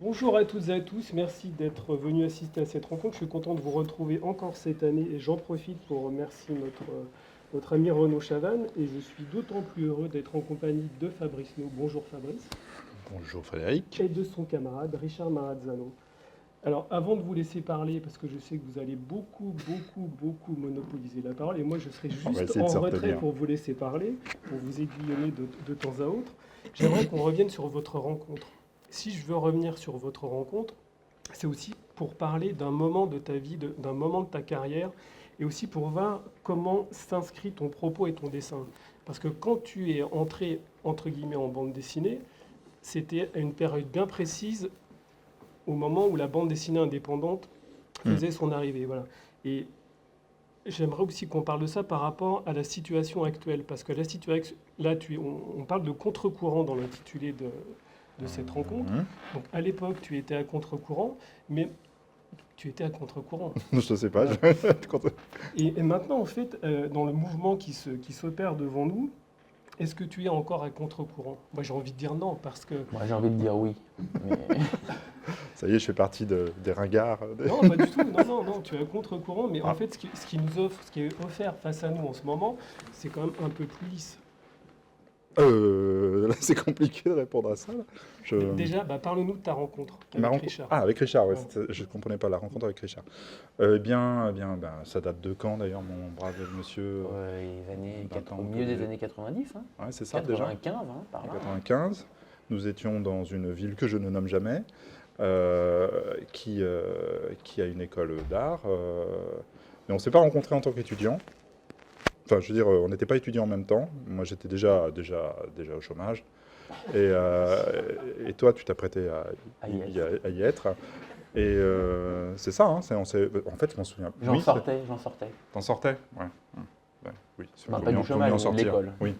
Bonjour à toutes et à tous, merci d'être venus assister à cette rencontre. Je suis content de vous retrouver encore cette année et j'en profite pour remercier notre ami Renaud Chavannes et je suis d'autant plus heureux d'être en compagnie de Fabrice Nou. Bonjour Fabrice. Bonjour Frédéric. Et de son camarade Richard Marazzano. Alors avant de vous laisser parler, parce que je sais que vous allez beaucoup monopoliser la parole et moi je serai juste en retrait pour vous laisser parler, pour vous aiguillonner de temps à autre, j'aimerais qu'on revienne sur votre rencontre. Si je veux revenir sur votre rencontre, c'est aussi pour parler d'un moment de ta vie, d'un moment de ta carrière, et aussi pour voir comment s'inscrit ton propos et ton dessin. Parce que quand tu es entré, entre guillemets, en bande dessinée, c'était à une période bien précise, au moment où la bande dessinée indépendante faisait son arrivée. Voilà. Et j'aimerais aussi qu'on parle de ça par rapport à la situation actuelle, parce que la situation, là, on parle de contre-courant dans l'intitulé de cette rencontre. Donc à l'époque, tu étais à contre-courant, mais tu étais à contre-courant. Je ne sais pas. Et maintenant, en fait, dans le mouvement qui s'opère devant nous, est-ce que tu es encore à contre-courant? Moi, j'ai envie de dire non, parce que... Moi, j'ai envie de dire oui. Mais... Ça y est, je fais partie des ringards. Non, pas du tout. Non, tu es à contre-courant, mais en fait, ce qui nous offre, ce qui est offert face à nous en ce moment, c'est quand même un peu plus lisse. Là, c'est compliqué de répondre à ça. Déjà, parle-nous de ta rencontre avec Richard. Ah, avec Richard, ouais. Ouais. Je ne comprenais pas la rencontre avec Richard. Ça date de quand d'ailleurs, mon brave monsieur les années au milieu des années 90, hein. Ouais, c'est ça 95, déjà. hein, par là. 95. Nous étions dans une ville que je ne nomme jamais, qui a une école d'art. Mais on ne s'est pas rencontrés en tant qu'étudiants. Enfin, je veux dire, on n'était pas étudiants en même temps. Moi, j'étais déjà au chômage. Et toi, tu t'apprêtais à y être. Et c'est ça, hein, en fait, je m'en souviens. J'en sortais. T'en sortais? Ouais. Oui. Pas du chômage, mais de l'école. Oui.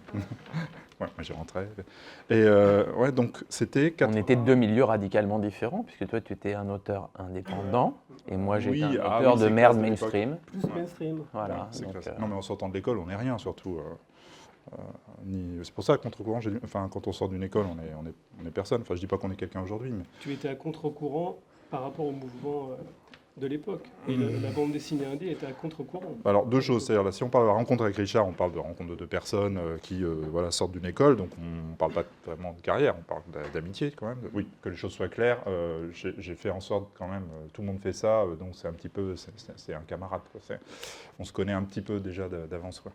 Ouais, j'ai rentré. Et ouais, donc c'était... On était deux milieux radicalement différents, puisque toi, tu étais un auteur indépendant, et moi, j'étais un auteur de merde mainstream. Plus mainstream. Voilà. Non, mais en sortant de l'école, on n'est rien, surtout. C'est pour ça, contre-courant, quand on sort d'une école, on est personne. Enfin, je dis pas qu'on est quelqu'un aujourd'hui, mais... Tu étais à contre-courant par rapport au mouvement de l'époque. Et la bande dessinée indé était à contre-courant. Alors, deux choses. C'est-à-dire, là, si on parle de la rencontre avec Richard, on parle de rencontre de deux personnes qui sortent d'une école. Donc, on ne parle pas vraiment de carrière, on parle d'amitié quand même. Oui, que les choses soient claires. J'ai fait en sorte quand même, tout le monde fait ça. Donc, c'est un petit peu, c'est un camarade, quoi. On se connaît un petit peu déjà d'avance, quoi.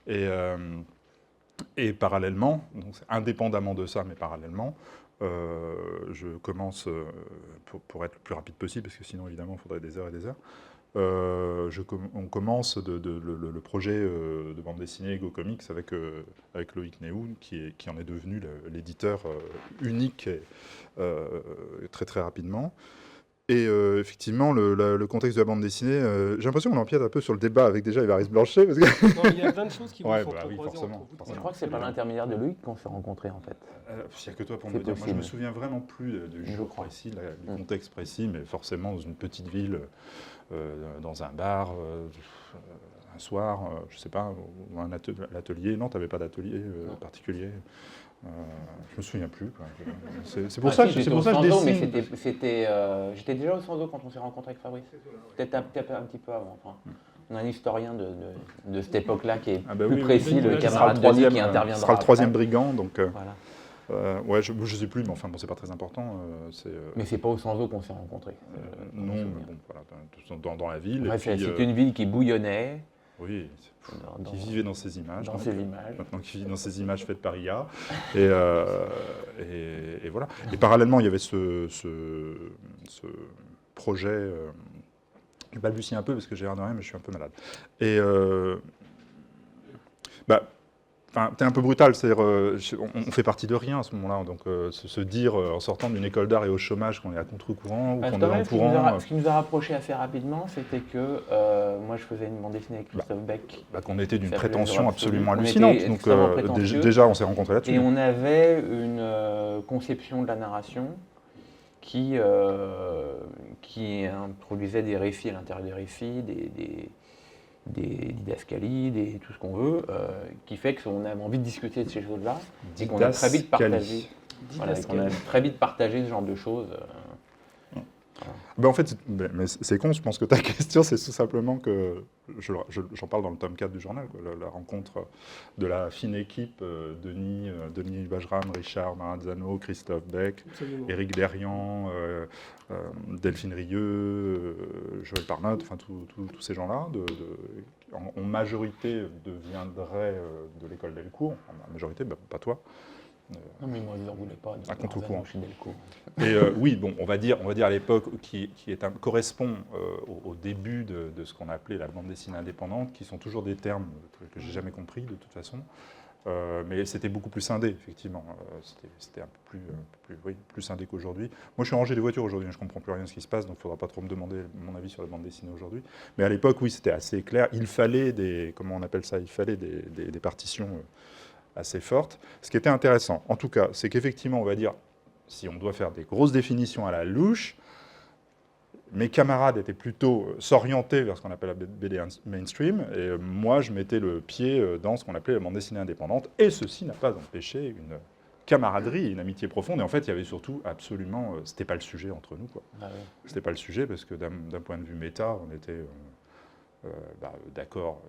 Et parallèlement, donc indépendamment de ça, mais parallèlement, je commence, pour être le plus rapide possible, parce que sinon, évidemment, il faudrait des heures et des heures, on commence le projet de bande dessinée Go Comics avec Loïc Néoun, qui en est devenu l'éditeur unique très très rapidement. Et effectivement, le contexte de la bande dessinée, j'ai l'impression qu'on empiète un peu sur le débat avec déjà Évariste Blanchet. Parce que... Non, il y a plein de choses qui vont s'entrecroiser forcément. Je crois que c'est par l'intermédiaire de Loïc qu'on s'est rencontrés, en fait. Il n'y a que toi pour me le dire. Moi, je me souviens vraiment plus du jour précis, du contexte précis, mais forcément dans une petite ville, dans un bar, un soir, je ne sais pas, ou un atelier. Non, tu n'avais pas d'atelier particulier. Je me souviens plus. C'est pour ça que je dessine. Mais j'étais déjà au Sanzo quand on s'est rencontré avec Fabrice. Peut-être un petit peu avant. Enfin, on a un historien de cette époque-là qui est plus précis, le camarade Denis qui interviendra. Ce sera le troisième brigand, donc. Voilà. Ouais, je ne sais plus, mais enfin, bon, c'est pas très important. Mais c'est pas au Sanzo qu'on s'est rencontrés. Non, mais bon, voilà, dans la ville. Bref, c'est une ville qui bouillonnait. Oui, qui vivait dans ces images. Maintenant, qui vit dans ces images faites par IA. Et voilà. Et parallèlement, il y avait ce projet. Je balbutie un peu parce que j'ai l'air de rien, mais je suis un peu malade. Et t'es un peu brutal, c'est-à-dire on fait partie de rien à ce moment-là, donc se dire en sortant d'une école d'art et au chômage qu'on est à contre-courant ou qu'on est en courant. Ce qui nous a rapprochés assez rapidement, c'était que moi je faisais une bande dessinée avec Christophe Beck. Qu'on était d'une prétention absolument hallucinante, donc déjà on s'est rencontrés là-dessus. Et on avait une conception de la narration qui introduisait des récits à l'intérieur des récits, des didascalies, tout ce qu'on veut, qui fait qu'on avait envie de discuter de ces choses-là et qu'on a très vite partagé. Voilà, qu'on a très vite partagé ce genre de choses. En fait, c'est con, je pense que ta question, c'est tout simplement que, j'en parle dans le tome 4 du journal, quoi, la rencontre de la fine équipe, Denis Bajram, Richard Marazzano, Christophe Beck, Éric Derian, Delphine Rieu, Joël Parnot, enfin tous ces gens-là, en majorité deviendraient de l'école Delcourt, en majorité, pas toi. Non, mais moi, je n'en voulais pas. À contre-courant. Et oui, bon, on va dire à l'époque, correspond au début de ce qu'on appelait la bande dessinée indépendante, qui sont toujours des termes que j'ai jamais compris de toute façon. Mais c'était beaucoup plus scindé, effectivement. C'était un peu plus scindé qu'aujourd'hui. Moi, je suis rangé des voitures aujourd'hui, je ne comprends plus rien de ce qui se passe, donc il ne faudra pas trop me demander mon avis sur la bande dessinée aujourd'hui. Mais à l'époque, oui, c'était assez clair. Il fallait des partitions assez fortes. Ce qui était intéressant, en tout cas, c'est qu'effectivement, on va dire, si on doit faire des grosses définitions à la louche, mes camarades étaient plutôt s'orienter vers ce qu'on appelle la BD mainstream, et moi, je mettais le pied dans ce qu'on appelait la bande dessinée indépendante, et ceci n'a pas empêché une camaraderie, une amitié profonde, et en fait, il y avait surtout absolument... c'était pas le sujet entre nous, quoi. Ah ouais. C'était pas le sujet, parce que d'un point de vue méta, on était d'accord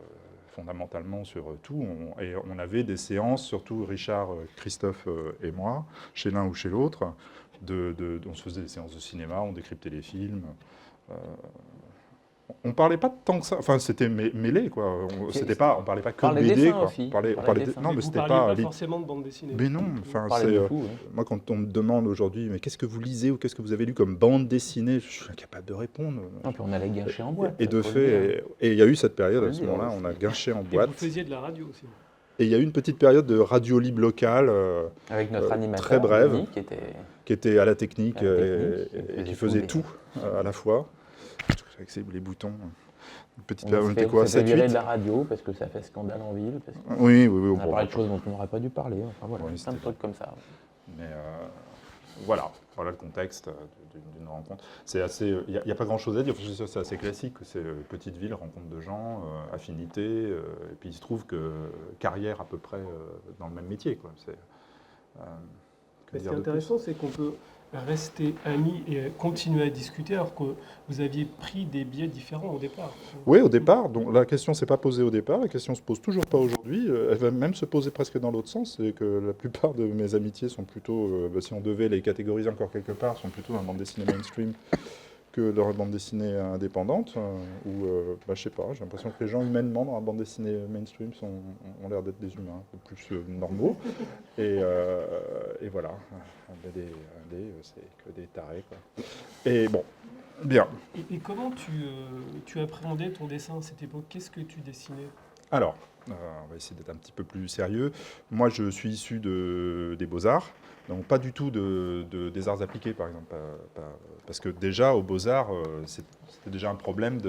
fondamentalement sur tout, et on avait des séances, surtout Richard, Christophe et moi, chez l'un ou chez l'autre, on se faisait des séances de cinéma, on décryptait les films. On parlait pas tant que ça, enfin c'était mêlé quoi. On parlait pas que de BD quoi. Non, mais c'était pas forcément de bande dessinée. Mais non, enfin moi quand on me demande aujourd'hui, mais qu'est-ce que vous lisez ou qu'est-ce que vous avez lu comme bande dessinée, je suis incapable de répondre. Non, puis on allait guincher en boîte. Et de fait, et il y a eu cette période à ce moment-là, on a guinché en boîte. Et vous faisiez de la radio aussi. Et il y a eu une petite période de radio libre locale, avec notre animateur très brève, qui était à la technique, et qui faisait tout à la fois, avec les boutons. Une petite période, on était quoi, 7-8 de la radio parce que ça fait scandale en ville. Parce que oui. On a parlé de choses dont on n'aurait pas dû parler. Enfin voilà, plein de trucs comme ça. Mais voilà le contexte d'une rencontre. C'est assez, il n'y a pas grand-chose à dire. C'est assez classique. C'est petite ville, rencontre de gens, affinité, et puis il se trouve que carrière à peu près dans le même métier, quoi. Ce qui est intéressant, c'est qu'on peut rester amis et continuer à discuter alors que vous aviez pris des biais différents au départ. Oui, au départ. Donc la question ne s'est pas posée au départ, la question ne se pose toujours pas aujourd'hui. Elle va même se poser presque dans l'autre sens. C'est que la plupart de mes amitiés sont plutôt, si on devait les catégoriser encore quelque part, sont plutôt dans la bande dessinée mainstream que dans la bande dessinée indépendante. Je sais pas, j'ai l'impression que les gens humainement dans la bande dessinée mainstream ont l'air d'être des humains, un peu plus normaux. Et voilà, BD, c'est que des tarés, quoi. Et bon, bien. Et comment tu appréhendais ton dessin à cette époque? Qu'est-ce que tu dessinais? Alors, on va essayer d'être un petit peu plus sérieux. Moi, je suis issu des Beaux-Arts. Donc pas du tout des arts appliqués, par exemple. Parce que déjà, aux Beaux-Arts, c'était déjà un problème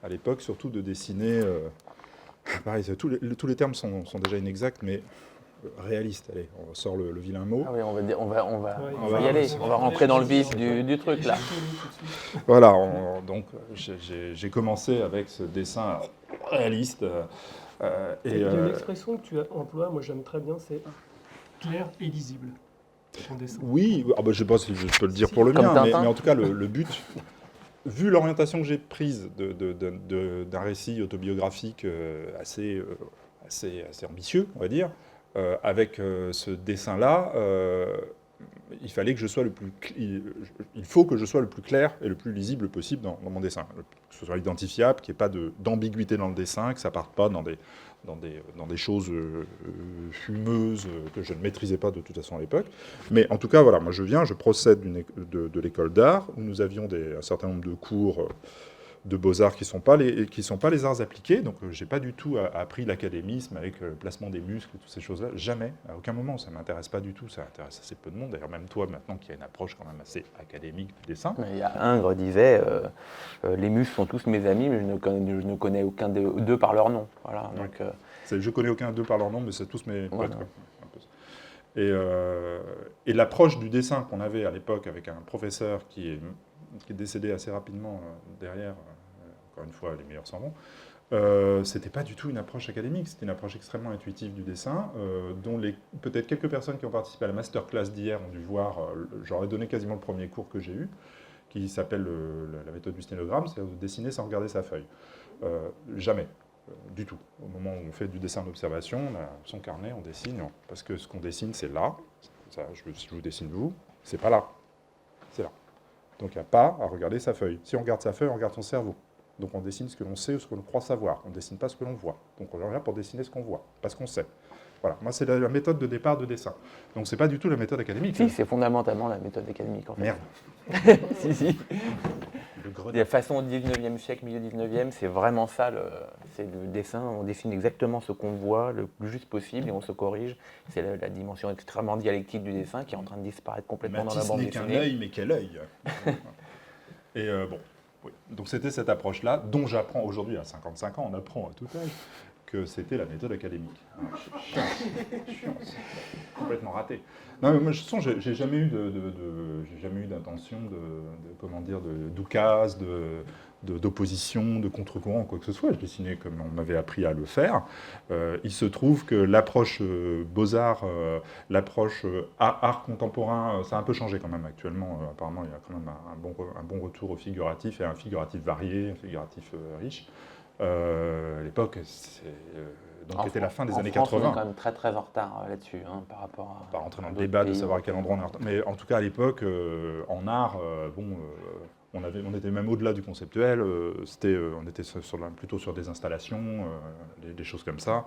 à l'époque, surtout de dessiner... pareil, tous les termes sont déjà inexacts, mais réalistes. Allez, on sort le vilain mot. Ah oui, on va y aller. On va rentrer dans le vif du truc, là. Voilà, donc j'ai commencé avec ce dessin réaliste. Il y a une expression que tu emploies, moi j'aime très bien, c'est... clair et lisible, ton dessin. Oui, je ne sais pas si je peux le dire pour le mien, mais en tout cas, le but, vu l'orientation que j'ai prise d'un récit autobiographique assez ambitieux, on va dire, avec ce dessin-là, il fallait que je sois il faut que je sois le plus clair et le plus lisible possible dans mon dessin. Que ce soit identifiable, qu'il n'y ait pas d'ambiguïté dans le dessin, que ça ne parte pas dans des choses fumeuses que je ne maîtrisais pas de toute façon à l'époque. Mais en tout cas, voilà, moi je procède de l'école d'art, où nous avions un certain nombre de cours de beaux-arts qui ne sont pas les arts appliqués. Donc je n'ai pas du tout appris l'académisme avec le placement des muscles et toutes ces choses-là. Jamais, à aucun moment. Ça ne m'intéresse pas du tout. Ça intéresse assez peu de monde. D'ailleurs, même toi, maintenant, qui a une approche quand même assez académique du dessin. Il y a Ingres disait les muscles sont tous mes amis, mais je ne connais aucun d'eux par leur nom. Voilà, ouais. donc, je connais aucun d'eux par leur nom, mais c'est tous mes potes. Voilà. Et l'approche du dessin qu'on avait à l'époque avec un professeur qui est décédé assez rapidement derrière, encore une fois, les meilleurs s'en vont, c'était pas du tout une approche académique, c'était une approche extrêmement intuitive du dessin, dont peut-être quelques personnes qui ont participé à la masterclass d'hier ont dû voir, j'aurais donné quasiment le premier cours que j'ai eu, qui s'appelle la méthode du sténogramme, c'est de dessiner sans regarder sa feuille. Jamais, du tout. Au moment où on fait du dessin d'observation, on a son carnet, on dessine, parce que ce qu'on dessine, c'est là. Ça, je vous dessine vous, c'est pas là, c'est là. Donc il n'y a pas à regarder sa feuille. Si on regarde sa feuille, on regarde son cerveau. Donc on dessine ce que l'on sait ou ce que l'on croit savoir. On ne dessine pas ce que l'on voit. Donc on est là pour dessiner ce qu'on voit, pas ce qu'on sait. Voilà, moi c'est la méthode de départ de dessin. Donc c'est pas du tout la méthode académique. Si, c'est fondamentalement la méthode académique en fait. Merde. Si. La façon 19e siècle, milieu 19e, c'est vraiment ça, c'est le dessin, on dessine exactement ce qu'on voit le plus juste possible et on se corrige. C'est la dimension extrêmement dialectique du dessin qui est en train de disparaître complètement dans la bande dessinée. Qu'un œil, mais quel œil. Et bon, oui. Donc c'était cette approche-là, dont j'apprends aujourd'hui, à 55 ans, on apprend à tout âge, que c'était la méthode académique. Chiant, complètement raté. Non, mais moi, j'ai jamais eu d'intention d'oukase, d'opposition, de contre-courant, quoi que ce soit. Je dessinais comme on m'avait appris à le faire. Il se trouve que l'approche beaux-arts, l'approche art contemporain, ça a un peu changé quand même actuellement. Apparemment, il y a quand même un bon retour au figuratif, et un figuratif varié, un figuratif riche. À l'époque, c'était la fin des années 80. On est quand même très très en retard là-dessus, par rapport à... On va pas rentrer dans le débat de savoir à quel endroit on est en retard. Mais en tout cas, à l'époque, en art, on était même au-delà du conceptuel. On était plutôt sur des installations, des choses comme ça.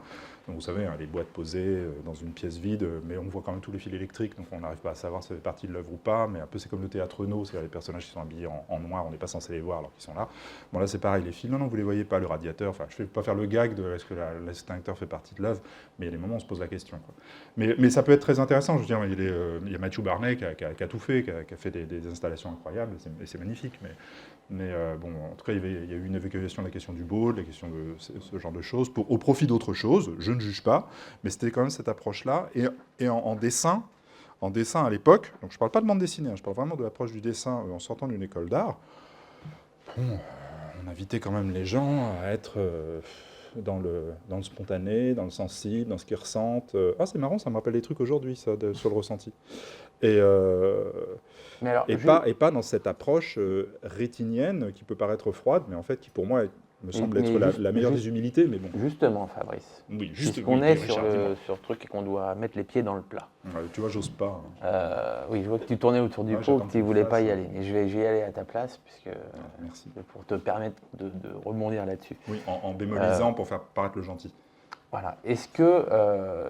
Donc vous savez, les boîtes posées dans une pièce vide, mais on voit quand même tous les fils électriques, donc on n'arrive pas à savoir si ça fait partie de l'œuvre ou pas. Mais un peu c'est comme le théâtre Renaud, c'est les personnages qui sont habillés en noir, on n'est pas censé les voir alors qu'ils sont là. Bon là c'est pareil, les fils, non, vous les voyez pas, le radiateur. Enfin, je ne vais pas faire le gag de est-ce que l'extincteur fait partie de l'œuvre, mais il y a des moments où on se pose la question, quoi. Mais ça peut être très intéressant. Je veux dire, il y a Matthew Barney qui a tout fait, qui a fait des installations incroyables, et c'est magnifique. Mais bon, en tout cas, il y a eu une évacuation de la question du beau, de la question de ce genre de choses, au profit d'autres choses. Je ne juge pas, mais c'était quand même cette approche-là. Et en dessin à l'époque, donc je ne parle pas de bande dessinée, je parle vraiment de l'approche du dessin en sortant d'une école d'art. Bon, on invitait quand même les gens à être dans le spontané, dans le sensible, dans ce qu'ils ressentent. Ah, c'est marrant, ça me rappelle des trucs aujourd'hui, ça, sur le ressenti. Et pas dans cette approche rétinienne qui peut paraître froide, mais en fait qui pour moi me semble être la meilleure des humilités. Mais bon. Justement, Fabrice. Oui, justement. On est sur le truc et qu'on doit mettre les pieds dans le plat. Tu vois, j'ose pas. Oui, je vois que tu tournais autour du pot, que tu ne voulais pas y aller. Mais je vais y aller à ta place, puisque merci. Pour te permettre de rebondir là-dessus. Oui, en bémolisant pour faire paraître le gentil. Voilà. Est-ce que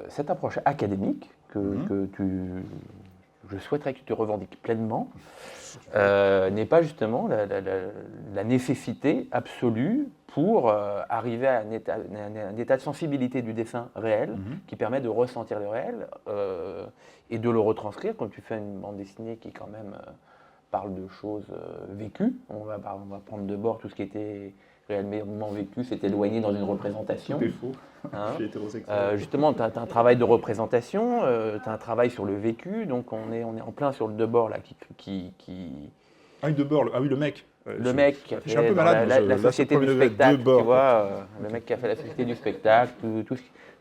cette approche académique que je souhaiterais que tu te revendiques pleinement, n'est pas justement la nécessité absolue pour arriver à un état de sensibilité du dessin réel qui permet de ressentir le réel et de le retranscrire quand tu fais une bande dessinée qui quand même parle de choses vécues. On va prendre de bord tout ce qui était réellement vécu, c'est éloigné dans une représentation. Tout est faux. Je suis hétérosexuel. Justement, tu as un travail de représentation, tu as un travail sur le vécu, donc on est en plein sur le Debord là qui... Ah oui, Debord, ah oui, le mec. Le mec qui a fait la société du spectacle, tu vois, le mec qui a fait la société du spectacle,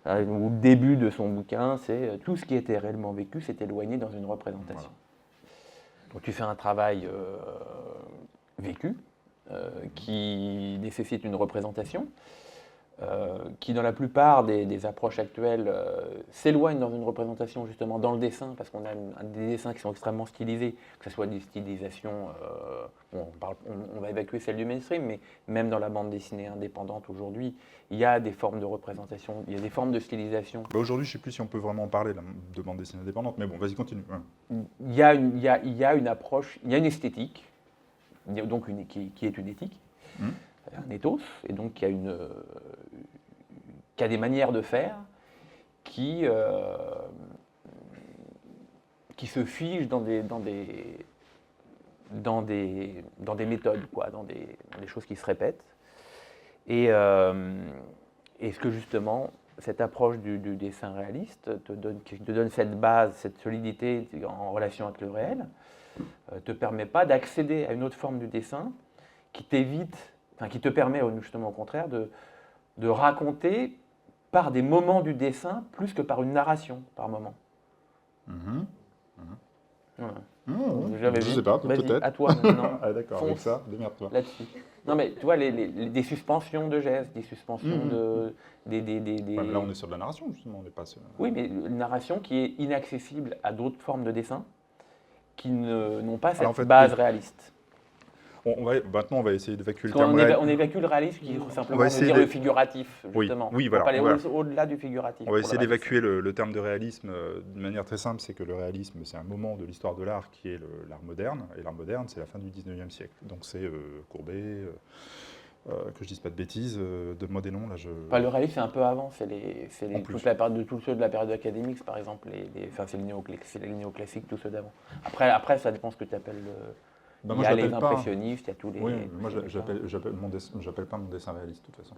au début de son bouquin, c'est tout ce qui était réellement vécu, c'est éloigné dans une représentation. Voilà. Donc tu fais un travail vécu, qui nécessite une représentation, qui dans la plupart des approches actuelles s'éloigne dans une représentation justement dans le dessin, parce qu'on a des dessins qui sont extrêmement stylisés, que ce soit des stylisations, on va évacuer celle du mainstream, mais même dans la bande dessinée indépendante aujourd'hui, il y a des formes de représentation, il y a des formes de stylisation. Aujourd'hui, je ne sais plus si on peut vraiment parler de bande dessinée indépendante, mais bon, vas-y, continue. Il y a une approche, il y a une esthétique, donc qui est une éthique, un ethos, et donc qui a des manières de faire qui se figent dans des méthodes, quoi, dans des choses qui se répètent. Et est-ce que justement cette approche du dessin réaliste te donne cette base, cette solidité en relation avec le réel, te permet pas d'accéder à une autre forme du dessin qui te permet justement au contraire de raconter par des moments du dessin plus que par une narration par moment. Voilà. Je ne sais pas, peut-être. À toi maintenant. Ah d'accord, avec ça, démerde-toi. Là-dessus. Non mais tu vois, des suspensions de gestes, des suspensions de... Ouais, mais là on est sur de la narration justement, on n'est pas sur... Oui, mais une narration qui est inaccessible à d'autres formes de dessin qui n'ont pas cette base réaliste. Maintenant, on va essayer d'évacuer le terme réaliste. On évacue le réalisme qui simplement veut dire le figuratif, justement. Oui, voilà. On va aller au-delà du figuratif. On va essayer d'évacuer le terme de réalisme d'une manière très simple, c'est que le réalisme, c'est un moment de l'histoire de l'art qui est l'art moderne, et l'art moderne, c'est la fin du 19e siècle. Donc c'est Courbet, que je dise pas de bêtises, de moi des noms, là le réalisme, c'est un peu avant, c'est tous ceux de la période académique, par exemple, c'est les néoclassiques, tous ceux d'avant. Après, ça dépend ce que tu appelles il y a les impressionnistes, il y a tous les... Oui, moi j'appelle pas mon dessin réaliste de toute façon.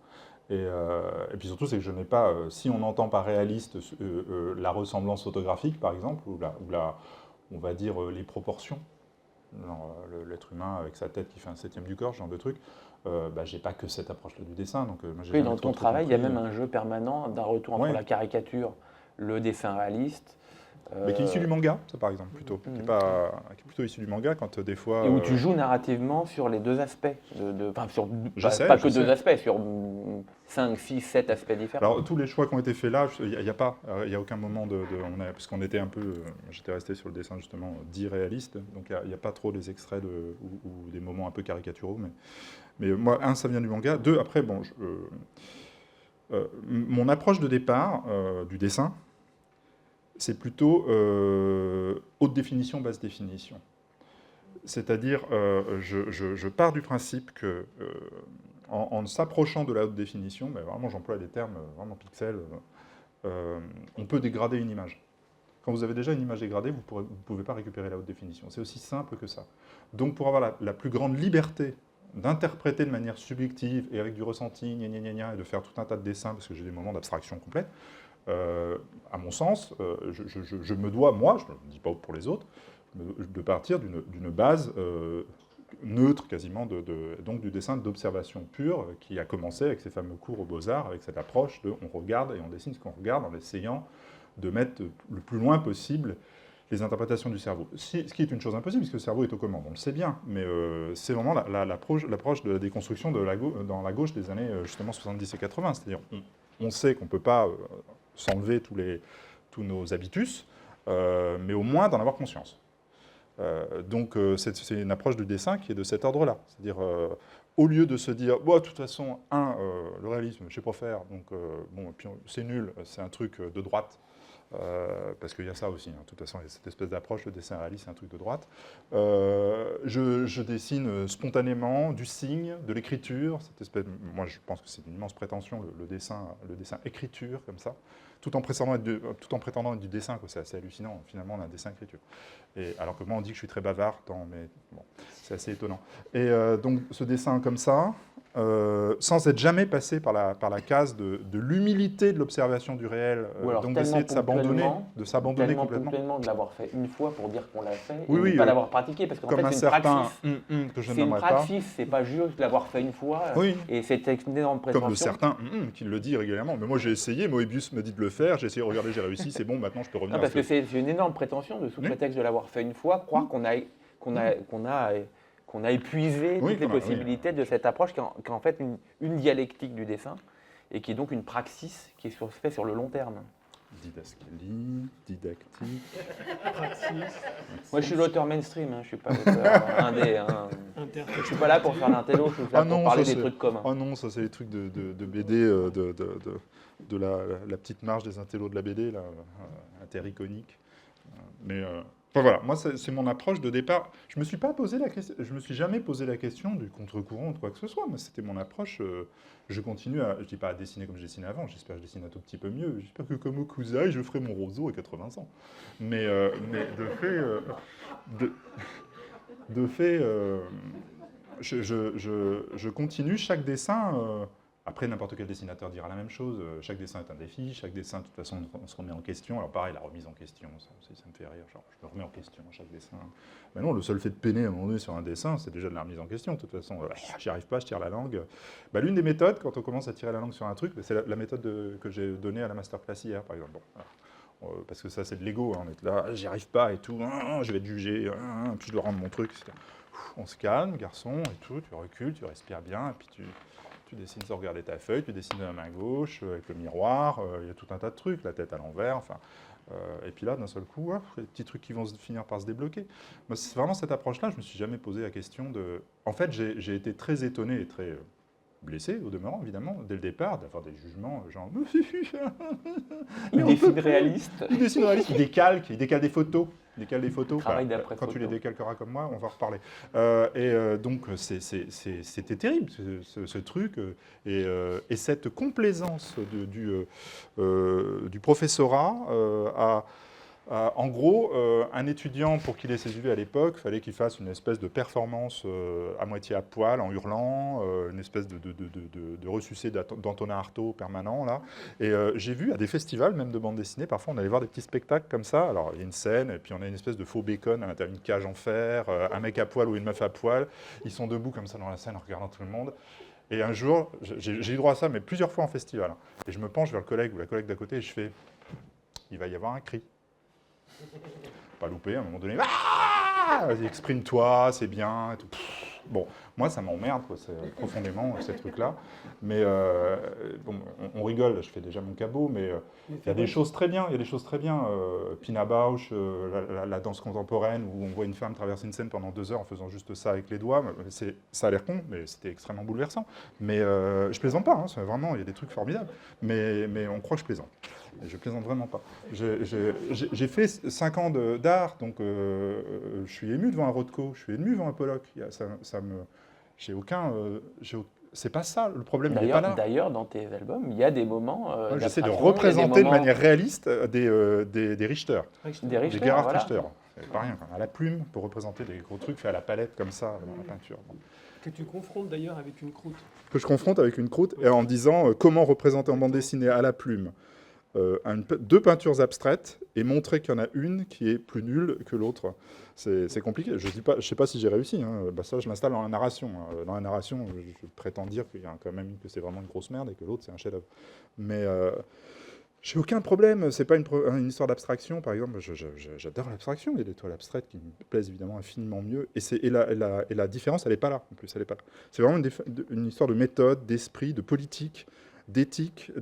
Et puis surtout, c'est que je n'ai pas, si on entend par réaliste la ressemblance photographique par exemple, ou on va dire les proportions, l'être humain avec sa tête qui fait un septième du corps, ce genre de truc, j'ai pas que cette approche-là du dessin. Donc, oui, dans ton travail, il y a même un jeu permanent d'un retour entre la caricature, le dessin réaliste. Mais qui est issu du manga, ça par exemple, plutôt. Qui est plutôt issu du manga, quand des fois... Et où tu joues narrativement sur les deux aspects. Pas que deux aspects, sur 5, 6, 7 aspects différents. Alors, tous les choix qui ont été faits là, il n'y a aucun moment parce qu'on était un peu... J'étais resté sur le dessin, justement, dit réaliste, donc il n'y a pas trop des extraits ou des moments un peu caricaturaux. Mais moi, ça vient du manga. 2, après, mon approche de départ du dessin, c'est plutôt haute définition, basse définition. C'est-à-dire, je pars du principe que, en s'approchant de la haute définition, mais vraiment j'emploie des termes vraiment pixels, on peut dégrader une image. Quand vous avez déjà une image dégradée, vous ne pouvez pas récupérer la haute définition. C'est aussi simple que ça. Donc pour avoir la plus grande liberté d'interpréter de manière subjective et avec du ressenti, et de faire tout un tas de dessins, parce que j'ai des moments d'abstraction complète, à mon sens, je me dois, moi, je ne le dis pas pour les autres, de partir d'une base neutre quasiment, donc du dessin d'observation pure, qui a commencé avec ces fameux cours aux Beaux-Arts, avec cette approche de on regarde et on dessine ce qu'on regarde en essayant de mettre le plus loin possible les interprétations du cerveau. Ce qui est une chose impossible, puisque le cerveau est aux commandes, on le sait bien, mais c'est vraiment l'approche de la déconstruction dans la gauche des années justement 70 et 80, c'est-à-dire on sait qu'on ne peut pas s'enlever tous nos habitus, mais au moins d'en avoir conscience. Donc c'est une approche du dessin qui est de cet ordre-là. C'est-à-dire, au lieu de se dire, de toute façon, le réalisme, je ne sais pas faire, donc et puis c'est nul, c'est un truc de droite, parce qu'il y a ça aussi, de toute façon, il y a cette espèce d'approche, le dessin réaliste, c'est un truc de droite. Je dessine spontanément du signe, de l'écriture, moi je pense que c'est une immense prétention, le dessin écriture, comme ça, tout en prétendant être du dessin, quoi. C'est assez hallucinant, finalement on a un dessin-écriture. Alors que moi on dit que je suis très bavard, c'est assez étonnant. Et donc ce dessin comme ça, sans être jamais passé par la case de l'humilité de l'observation du réel, donc d'essayer de s'abandonner complètement. De l'avoir fait une fois pour dire qu'on l'a fait, et de ne pas l'avoir pratiqué, parce qu'en fait c'est une praxis. Que je c'est une praxis, c'est pas juste l'avoir fait une fois, et c'est une énorme prétention. Comme de certains qui le disent régulièrement. Mais moi j'ai essayé, Moebius me dit de le faire, j'ai essayé de regarder, j'ai réussi, c'est bon, maintenant je peux revenir. Parce que c'est une énorme prétention, sous prétexte de l'avoir fait une fois, croire qu'on a épuisé toutes les possibilités de cette approche qui est en fait une dialectique du dessin et qui est donc une praxis qui est faite sur le long terme. Didascalie, didactique, praxis. Moi je suis l'auteur mainstream, je ne suis pas l'auteur indé. Je ne suis pas là pour faire l'intello, je suis là pour parler des trucs communs. Ah non, ça c'est les trucs de BD, de la petite marge des intellos de la BD, intericonique. Mais voilà, moi c'est mon approche de départ. Je me suis jamais posé la question du contre-courant ou de quoi que ce soit. Mais c'était mon approche. Je continue je dis pas à dessiner comme je dessinais avant. J'espère que je dessine un tout petit peu mieux. J'espère que comme Okuzaï, je ferai mon roseau à 80 ans. Mais de fait, je continue chaque dessin. Après, n'importe quel dessinateur dira la même chose. Chaque dessin est un défi. Chaque dessin, de toute façon, on se remet en question. Alors pareil, la remise en question, ça me fait rire. Genre, je me remets en question à chaque dessin. Mais non, le seul fait de peiner à un moment donné sur un dessin, c'est déjà de la remise en question. De toute façon, j'y arrive pas, je tire la langue. L'une des méthodes, quand on commence à tirer la langue sur un truc, c'est la méthode que j'ai donnée à la masterclass hier, par exemple. Bon, parce que ça c'est de l'ego, hein, on est là, j'y arrive pas et tout, je vais être jugé, puis je dois rendre mon truc, etc. On se calme, garçon, et tout, tu recules, tu respires bien, et puis tu dessines sans regarder ta feuille, tu dessines de la main gauche, avec le miroir, il y a tout un tas de trucs, la tête à l'envers, enfin... et puis là, d'un seul coup, il y a des petits trucs qui vont finir par se débloquer. Moi, c'est vraiment cette approche-là, je ne me suis jamais posé la question de... En fait, j'ai été très étonné et très blessé, au demeurant, évidemment, dès le départ, d'avoir des jugements, genre... Il dessine réaliste. Il dessine réaliste, il décale des photos. Travail d'après quand photo. tu les décalqueras comme moi, on va en reparler. Donc, c'était terrible, ce truc. Et cette complaisance du professorat en gros, un étudiant, pour qu'il ait ses UV à l'époque, il fallait qu'il fasse une espèce de performance à moitié à poil, en hurlant, une espèce de ressucé d'Antonin Artaud permanent, là. Et j'ai vu à des festivals, même de bande dessinée, parfois on allait voir des petits spectacles comme ça. Alors, il y a une scène, et puis on a une espèce de faux bacon à l'intérieur d'une cage en fer, un mec à poil ou une meuf à poil. Ils sont debout comme ça dans la scène en regardant tout le monde. Et un jour, j'ai eu droit à ça, mais plusieurs fois en festival. Et je me penche vers le collègue ou la collègue d'à côté et je fais « Il va y avoir un cri ». Pas loupé, à un moment donné, vas-y, exprime-toi, c'est bien. Et tout. Bon, moi, ça m'emmerde profondément, ces trucs-là. Mais bon, on rigole, je fais déjà mon cabot, mais il y a des choses très bien. Pina Bausch, la danse contemporaine, où on voit une femme traverser une scène pendant 2 heures en faisant juste ça avec les doigts. Ça a l'air con, mais c'était extrêmement bouleversant. Mais je plaisante pas, hein, vraiment, il y a des trucs formidables. Mais on croit que je plaisante. Je plaisante vraiment pas. J'ai fait 5 ans d'art, donc je suis ému devant un Rothko, je suis ému devant un Pollock. J'ai aucun... c'est pas ça, le problème, il n'est pas là. D'ailleurs, dans tes albums, il y a des moments... j'essaie de représenter de manière réaliste des Richter, des Gerhard Richter. C'est pas rien, à la plume, pour représenter des gros trucs faits à la palette, comme ça, dans la peinture. Que tu confrontes d'ailleurs avec une croûte. Que je confronte avec une croûte, et en disant comment représenter en bande dessinée à la plume 2 peintures abstraites et montrer qu'il y en a une qui est plus nulle que l'autre. C'est compliqué. Je ne sais pas si j'ai réussi. Hein. Ça, je l'installe dans la narration. Dans la narration, je prétends dire qu'il y a quand même que c'est vraiment une grosse merde et que l'autre, c'est un chef-d'œuvre. Mais j'ai aucun problème. C'est pas une histoire d'abstraction, par exemple. J'adore l'abstraction. Il y a des toiles abstraites qui me plaisent évidemment infiniment mieux. Et la différence, elle n'est pas là. En plus, elle est pas là. C'est vraiment une histoire de méthode, d'esprit, de politique, d'éthique,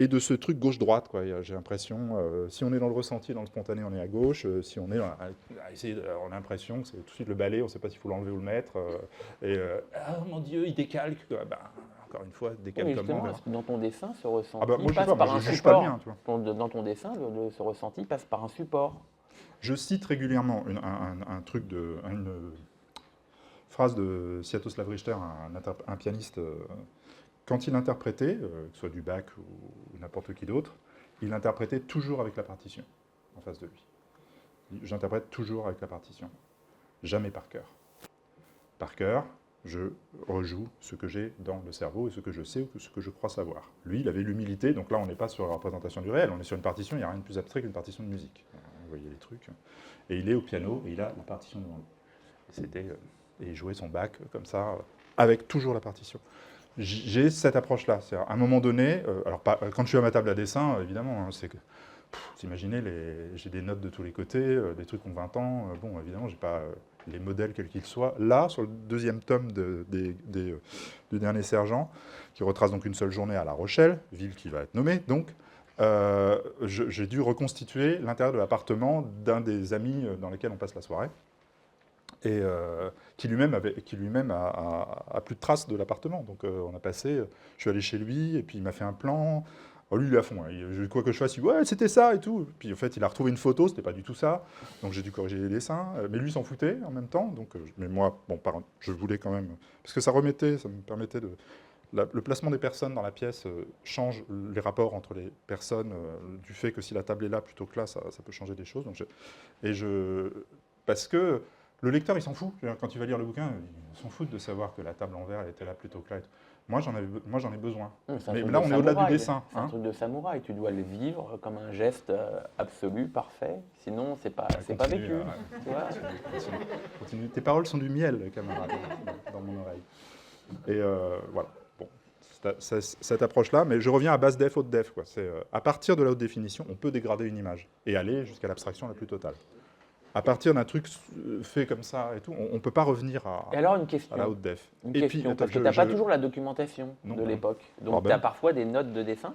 et de ce truc gauche-droite, quoi. J'ai l'impression, si on est dans le ressenti, dans le spontané, on est à gauche. Si on est à essayer, on a l'impression que c'est tout de suite le balai, on ne sait pas s'il faut l'enlever ou le mettre. Oh mon Dieu, il décalque. Encore une fois, décalque comment dans ton dessin, ce ressenti passe par un support. Pas bien, tu vois. Dans ton dessin, ce ressenti passe par un support. Je cite régulièrement une phrase de Sviatoslav Richter, un pianiste. Quand il interprétait, que ce soit du Bach ou n'importe qui d'autre, il interprétait toujours avec la partition en face de lui. J'interprète toujours avec la partition, jamais par cœur. Par cœur, je rejoue ce que j'ai dans le cerveau et ce que je sais ou ce que je crois savoir. Lui, il avait l'humilité, donc là, on n'est pas sur la représentation du réel, on est sur une partition, il n'y a rien de plus abstrait qu'une partition de musique. Vous voyez les trucs. Et il est au piano et il a la partition devant lui. Et il jouait son Bach comme ça, avec toujours la partition. J'ai cette approche-là. À un moment donné, quand je suis à ma table à dessin, évidemment, hein, c'est que, vous imaginez, j'ai des notes de tous les côtés, des trucs qui ont 20 ans. Bon, évidemment, je n'ai pas les modèles quels qu'ils soient. Là, sur le 2e tome du Dernier Sergent, qui retrace donc une seule journée à La Rochelle, ville qui va être nommée, donc, j'ai dû reconstituer l'intérieur de l'appartement d'un des amis dans lesquels on passe la soirée. Et qui lui-même a plus de traces de l'appartement. Donc on a passé, je suis allé chez lui, et puis il m'a fait un plan. Oh, lui, il est à fond. Hein. Quoi que je fasse, il dit « Ouais, c'était ça » et tout. Puis en fait, il a retrouvé une photo, c'était pas du tout ça. Donc j'ai dû corriger les dessins. Mais lui, il s'en foutait en même temps. Donc, mais moi, je voulais quand même... Parce que ça me permettait de... Le placement des personnes dans la pièce change les rapports entre les personnes, du fait que si la table est là plutôt que là, ça peut changer des choses. Donc parce que... Le lecteur, il s'en fout. Quand il va lire le bouquin, il s'en fout de savoir que la table en verre, elle était là plutôt que là. Moi, j'en ai besoin. Mais là, on est au-delà du dessin. C'est un truc de samouraï. Tu dois le vivre comme un geste absolu, parfait. Sinon, c'est pas vécu. Continue. Tes paroles sont du miel, camarade, dans mon oreille. Et voilà. Bon, cette approche-là, mais je reviens à basse def, haute def. À partir de la haute définition, on peut dégrader une image et aller jusqu'à l'abstraction la plus totale. À partir d'un truc fait comme ça et tout, on ne peut pas revenir à la haute def. Parce que tu n'as pas toujours la documentation de l'époque. Donc tu as parfois des notes de dessin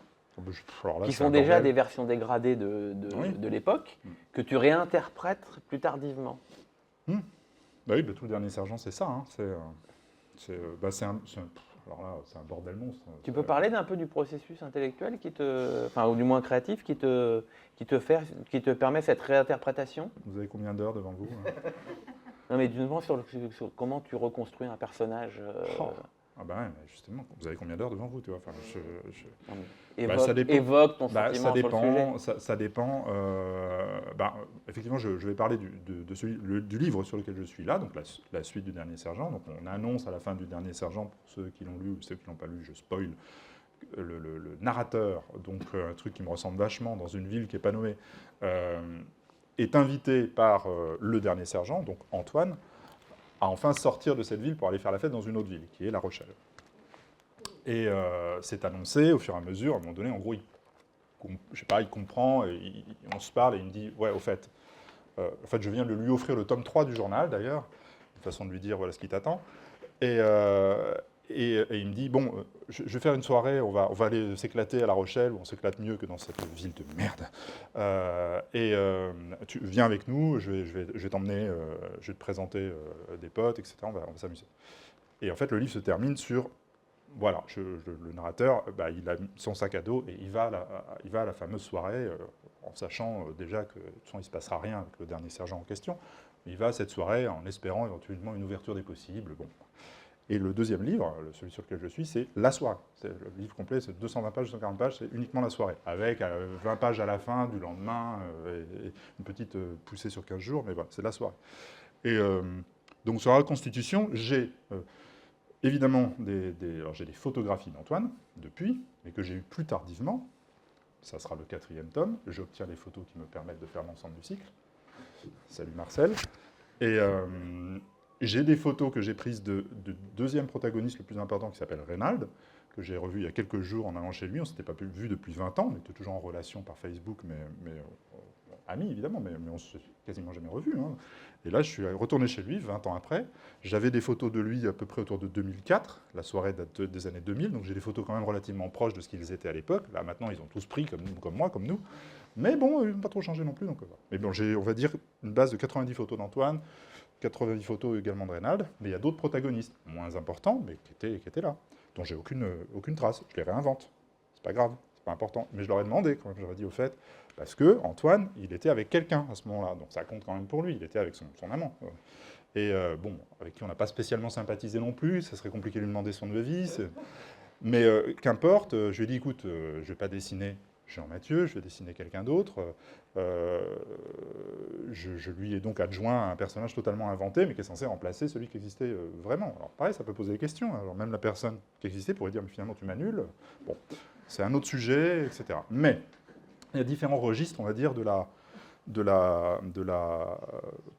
qui sont déjà des versions dégradées de l'époque, que tu réinterprètes plus tardivement. Bah oui, tout le dernier sergent, c'est ça. Hein. Alors là, c'est un bordel monstre. Tu peux parler d'un peu du processus intellectuel ou du moins créatif, qui te permet cette réinterprétation? Vous avez combien d'heures devant vous? Non, mais justement sur comment tu reconstruis un personnage. Ah ben ouais, justement, vous avez combien d'heures devant vous, tu vois? Évoque ton sentiment sur le sujet. Ça dépend. Effectivement, je vais parler du livre sur lequel je suis là, donc la suite du Dernier Sergent. Donc on annonce à la fin du Dernier Sergent, pour ceux qui l'ont lu ou ceux qui ne l'ont pas lu, je spoil, le narrateur, donc un truc qui me ressemble vachement dans une ville qui n'est pas nommée, est invité par le Dernier Sergent, donc Antoine, à enfin sortir de cette ville pour aller faire la fête dans une autre ville, qui est La Rochelle. Et c'est annoncé au fur et à mesure, à un moment donné, en gros, il comprend, on se parle et il me dit, ouais, au fait, je viens de lui offrir le tome 3 du journal, d'ailleurs, une façon de lui dire, voilà ce qui t'attend. Et il me dit, bon, je vais faire une soirée, on va aller s'éclater à La Rochelle, où on s'éclate mieux que dans cette ville de merde. Tu viens avec nous, je vais t'emmener, je vais te présenter des potes, etc. On va s'amuser. Et en fait, le livre se termine sur, voilà, le narrateur, il a son sac à dos et il va à la fameuse soirée, en sachant déjà que de toute façon, il ne se passera rien avec le Dernier Sergent en question. Il va à cette soirée en espérant éventuellement une ouverture des possibles. Bon. Et le deuxième livre, celui sur lequel je suis, c'est La soirée. Le livre complet, c'est 220 pages, 240 pages, c'est uniquement la soirée, avec 20 pages à la fin du lendemain, et une petite poussée sur 15 jours, mais voilà, c'est la soirée. Et donc sur la reconstitution, j'ai évidemment j'ai des photographies d'Antoine, depuis, mais que j'ai eues plus tardivement. Ça sera le 4e tome. J'obtiens les photos qui me permettent de faire l'ensemble du cycle. Salut Marcel. Et j'ai des photos que j'ai prises de deuxième protagoniste le plus important qui s'appelle Reynald, que j'ai revu il y a quelques jours en allant chez lui. On ne s'était pas vu depuis 20 ans, on était toujours en relation par Facebook, mais amis évidemment, mais on ne s'est quasiment jamais revus. Hein. Et là, je suis retourné chez lui 20 ans après. J'avais des photos de lui à peu près autour de 2004, la soirée date des années 2000, donc j'ai des photos quand même relativement proches de ce qu'ils étaient à l'époque. Là maintenant, ils ont tous pris comme moi, comme nous. Mais bon, ils n'ont pas trop changé non plus. Donc, mais bon, j'ai, on va dire, une base de 90 photos d'Antoine, 90 photos également de Reynald, mais il y a d'autres protagonistes, moins importants, mais qui étaient là, dont j'ai aucune trace. Je les réinvente. C'est pas grave, c'est pas important. Mais je leur ai demandé, quand même, je leur ai dit au fait, parce que Antoine, il était avec quelqu'un à ce moment-là, donc ça compte quand même pour lui, il était avec son amant. Et bon, avec qui on n'a pas spécialement sympathisé non plus, ça serait compliqué de lui demander son devis. Mais qu'importe, je lui ai dit, écoute, je ne vais pas dessiner Jean-Mathieu, je vais dessiner quelqu'un d'autre. Je lui ai donc adjoint un personnage totalement inventé, mais qui est censé remplacer celui qui existait vraiment. Alors pareil, ça peut poser des questions. Alors même la personne qui existait pourrait dire, mais finalement tu m'annules. Bon, c'est un autre sujet, etc. Mais il y a différents registres, on va dire, de la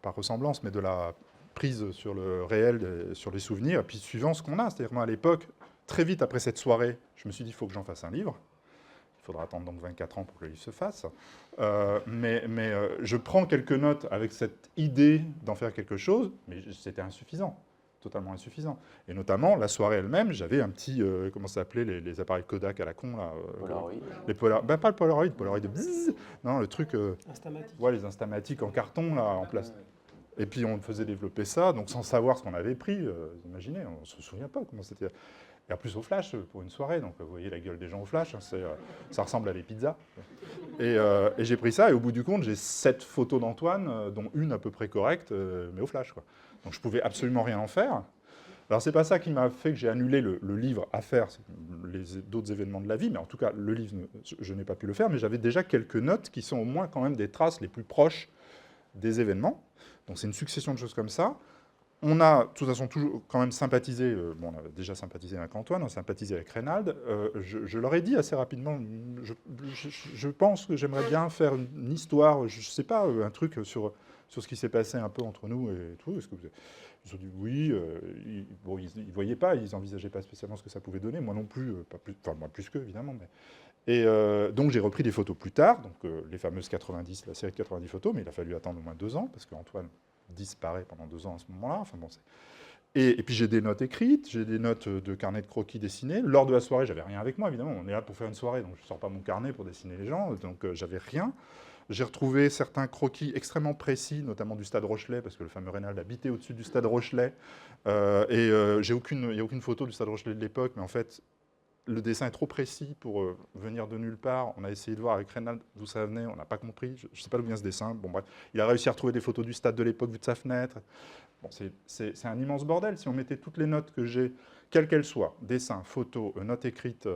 pas ressemblance, mais de la prise sur le réel, sur les souvenirs, et puis suivant ce qu'on a. C'est-à-dire moi, à l'époque, très vite après cette soirée, je me suis dit, il faut que j'en fasse un livre. Il faudra attendre donc 24 ans pour que le livre se fasse. Mais je prends quelques notes avec cette idée d'en faire quelque chose, mais c'était insuffisant, totalement insuffisant. Et notamment, la soirée elle-même, j'avais un petit, comment ça s'appelait, les appareils Kodak à la con, là. Polaroid. Pas le Polaroid de bzzz, non, le truc... Instamatique. Ouais, les instamatiques en carton, là, en place. Et puis on faisait développer ça, donc sans savoir ce qu'on avait pris, imaginez, on ne se souvient pas comment c'était... Et en plus au flash, pour une soirée, donc vous voyez la gueule des gens au flash, hein, ça ressemble à des pizzas. Et j'ai pris ça, et au bout du compte, j'ai 7 photos d'Antoine, dont une à peu près correcte, mais au flash, quoi. Donc je pouvais absolument rien en faire. Alors c'est pas ça qui m'a fait que j'ai annulé le livre à faire, d'autres événements de la vie, mais en tout cas, le livre, je n'ai pas pu le faire, mais j'avais déjà quelques notes qui sont au moins quand même des traces les plus proches des événements. Donc c'est une succession de choses comme ça. On a, de toute façon, toujours quand même sympathisé, on avait déjà sympathisé avec Antoine, on a sympathisé avec Reynald. Je leur ai dit assez rapidement, je pense que j'aimerais bien faire une histoire, je ne sais pas, un truc sur sur ce qui s'est passé un peu entre nous et tout. Est-ce que ils ont dit oui. Ils ne voyaient pas, ils n'envisageaient pas spécialement ce que ça pouvait donner. Moi non plus, moi plus qu'eux, évidemment. Et donc, j'ai repris des photos plus tard, donc les fameuses 90, la série de 90 photos, mais il a fallu attendre au moins 2 ans, parce qu'Antoine disparaît pendant 2 ans à ce moment-là. Enfin, bon, et puis, j'ai des notes écrites, j'ai des notes de carnet de croquis dessinés. Lors de la soirée, j'avais rien avec moi, évidemment. On est là pour faire une soirée, donc je ne sors pas mon carnet pour dessiner les gens, donc j'avais rien. J'ai retrouvé certains croquis extrêmement précis, notamment du Stade Rochelet, parce que le fameux Reynald habitait au-dessus du Stade Rochelet. Il n'y a aucune photo du Stade Rochelet de l'époque, mais en fait, le dessin est trop précis pour venir de nulle part. On a essayé de voir avec Reynald d'où ça venait, on n'a pas compris. Je ne sais pas d'où vient ce dessin. Bon, bref, il a réussi à retrouver des photos du stade de l'époque vues de sa fenêtre. Bon, c'est un immense bordel. Si on mettait toutes les notes que j'ai, quelles qu'elles soient, dessin, photos, notes écrites,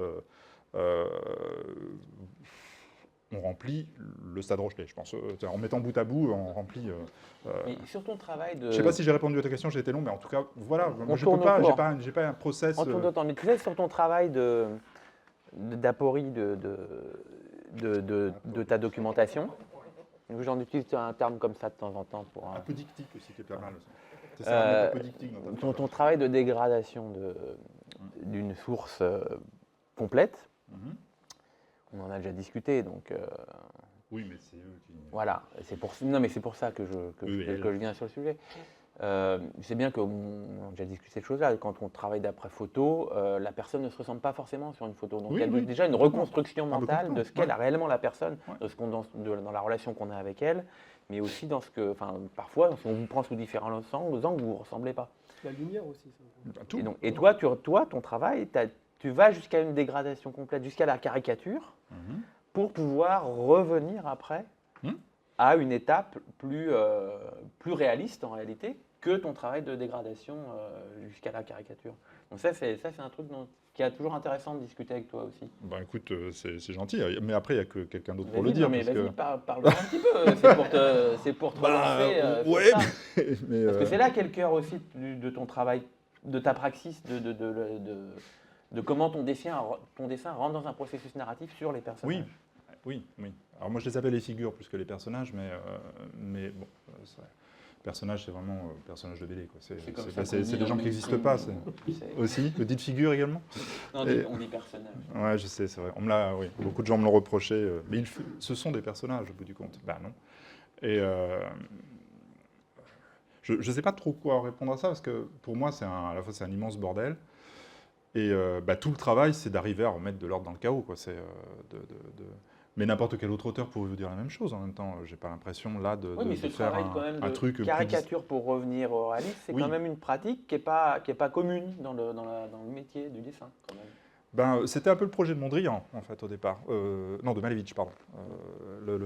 on remplit le Stade Rochelet, je pense. En mettant bout à bout, on remplit... Mais sur ton travail de... Je ne sais pas si j'ai répondu à ta question, j'ai été long, mais en tout cas, voilà. Moi, je ne peux pas, j'ai pas un process... En tourne d'autant. Mais tu sais, sur ton travail d'aporie de ta documentation, j'en utilise un terme comme ça de temps en temps pour... Un peu dictique aussi, qui est pas mal. C'est un peu dictique. Ton travail de dégradation d'une source complète, on en a déjà discuté, donc... Oui, mais c'est eux qui... Voilà, c'est pour ça que je viens sur le sujet. Je sais bien qu'on a déjà discuté cette chose-là. Quand on travaille d'après photo, la personne ne se ressemble pas forcément sur une photo. Donc il y a déjà une reconstruction mentale de ce qu'est réellement la personne, dans la relation qu'on a avec elle, mais aussi dans ce que... Enfin, parfois, on vous prend sous différents angles, vous ne vous ressemblez pas. La lumière aussi. Et toi, ton travail, tu vas jusqu'à une dégradation complète, jusqu'à la caricature, pour pouvoir revenir après à une étape plus réaliste en réalité que ton travail de dégradation jusqu'à la caricature. Donc ça c'est un truc qui est toujours intéressant de discuter avec toi aussi. Ben écoute, c'est gentil, mais après il n'y a que quelqu'un d'autre pour le dire. Mais vas-y, parle-moi un petit peu, c'est pour te relancer. Ouais, parce que c'est là qu'est le cœur aussi de ton travail, de ta praxis, de comment ton dessin rentre dans un processus narratif sur les personnages. Oui. Alors moi je les appelle les figures plus que les personnages, mais bon, personnage c'est vraiment personnage de BD. C'est des gens qui n'existent pas. Aussi, vous dites figure également? Non, on dit personnage. Ouais, je sais, c'est vrai. Beaucoup de gens me l'ont reproché, mais ce sont des personnages au bout du compte. Ben non. Et je ne sais pas trop quoi répondre à ça, parce que pour moi à la fois c'est un immense bordel. Et tout le travail, c'est d'arriver à remettre de l'ordre dans le chaos. Mais n'importe quel autre auteur pourrait vous dire la même chose. En même temps, j'ai pas l'impression là de faire un truc... Caricature pour revenir au réalisme, c'est quand même une pratique qui n'est pas commune dans le métier du dessin. Quand même. C'était un peu le projet de Mondrian, en fait, au départ. Non, de Malevich, pardon. La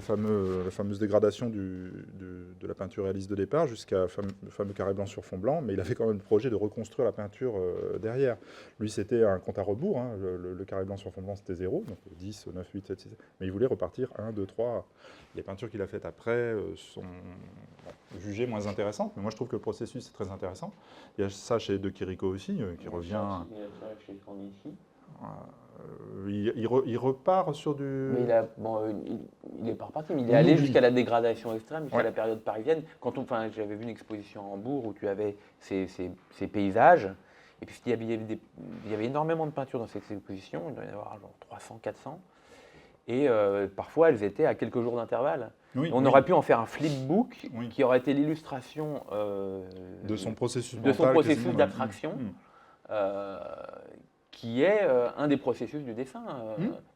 fameuse dégradation de la peinture réaliste de départ jusqu'à le fameux carré blanc sur fond blanc, mais il avait quand même le projet de reconstruire la peinture derrière. Lui, c'était un compte à rebours. Hein. Le carré blanc sur fond blanc, c'était 0, donc 10, 9, 8, 7, 6. Mais il voulait repartir 1, 2, 3. Les peintures qu'il a faites après sont jugées moins intéressantes, mais moi, je trouve que le processus est très intéressant. Il y a ça chez De Chirico aussi, qui revient... Il repart sur du... Mais il n'est pas reparti, mais il est allé jusqu'à la dégradation extrême, jusqu'à la période parisienne. J'avais vu une exposition à Hambourg où tu avais ces paysages, et puis il y avait énormément de peintures dans cette exposition, il doit y en avoir genre 300, 400, et parfois elles étaient à quelques jours d'intervalle. On aurait pu en faire un flipbook qui aurait été l'illustration de son processus d'abstraction. Qui est un des processus du dessin,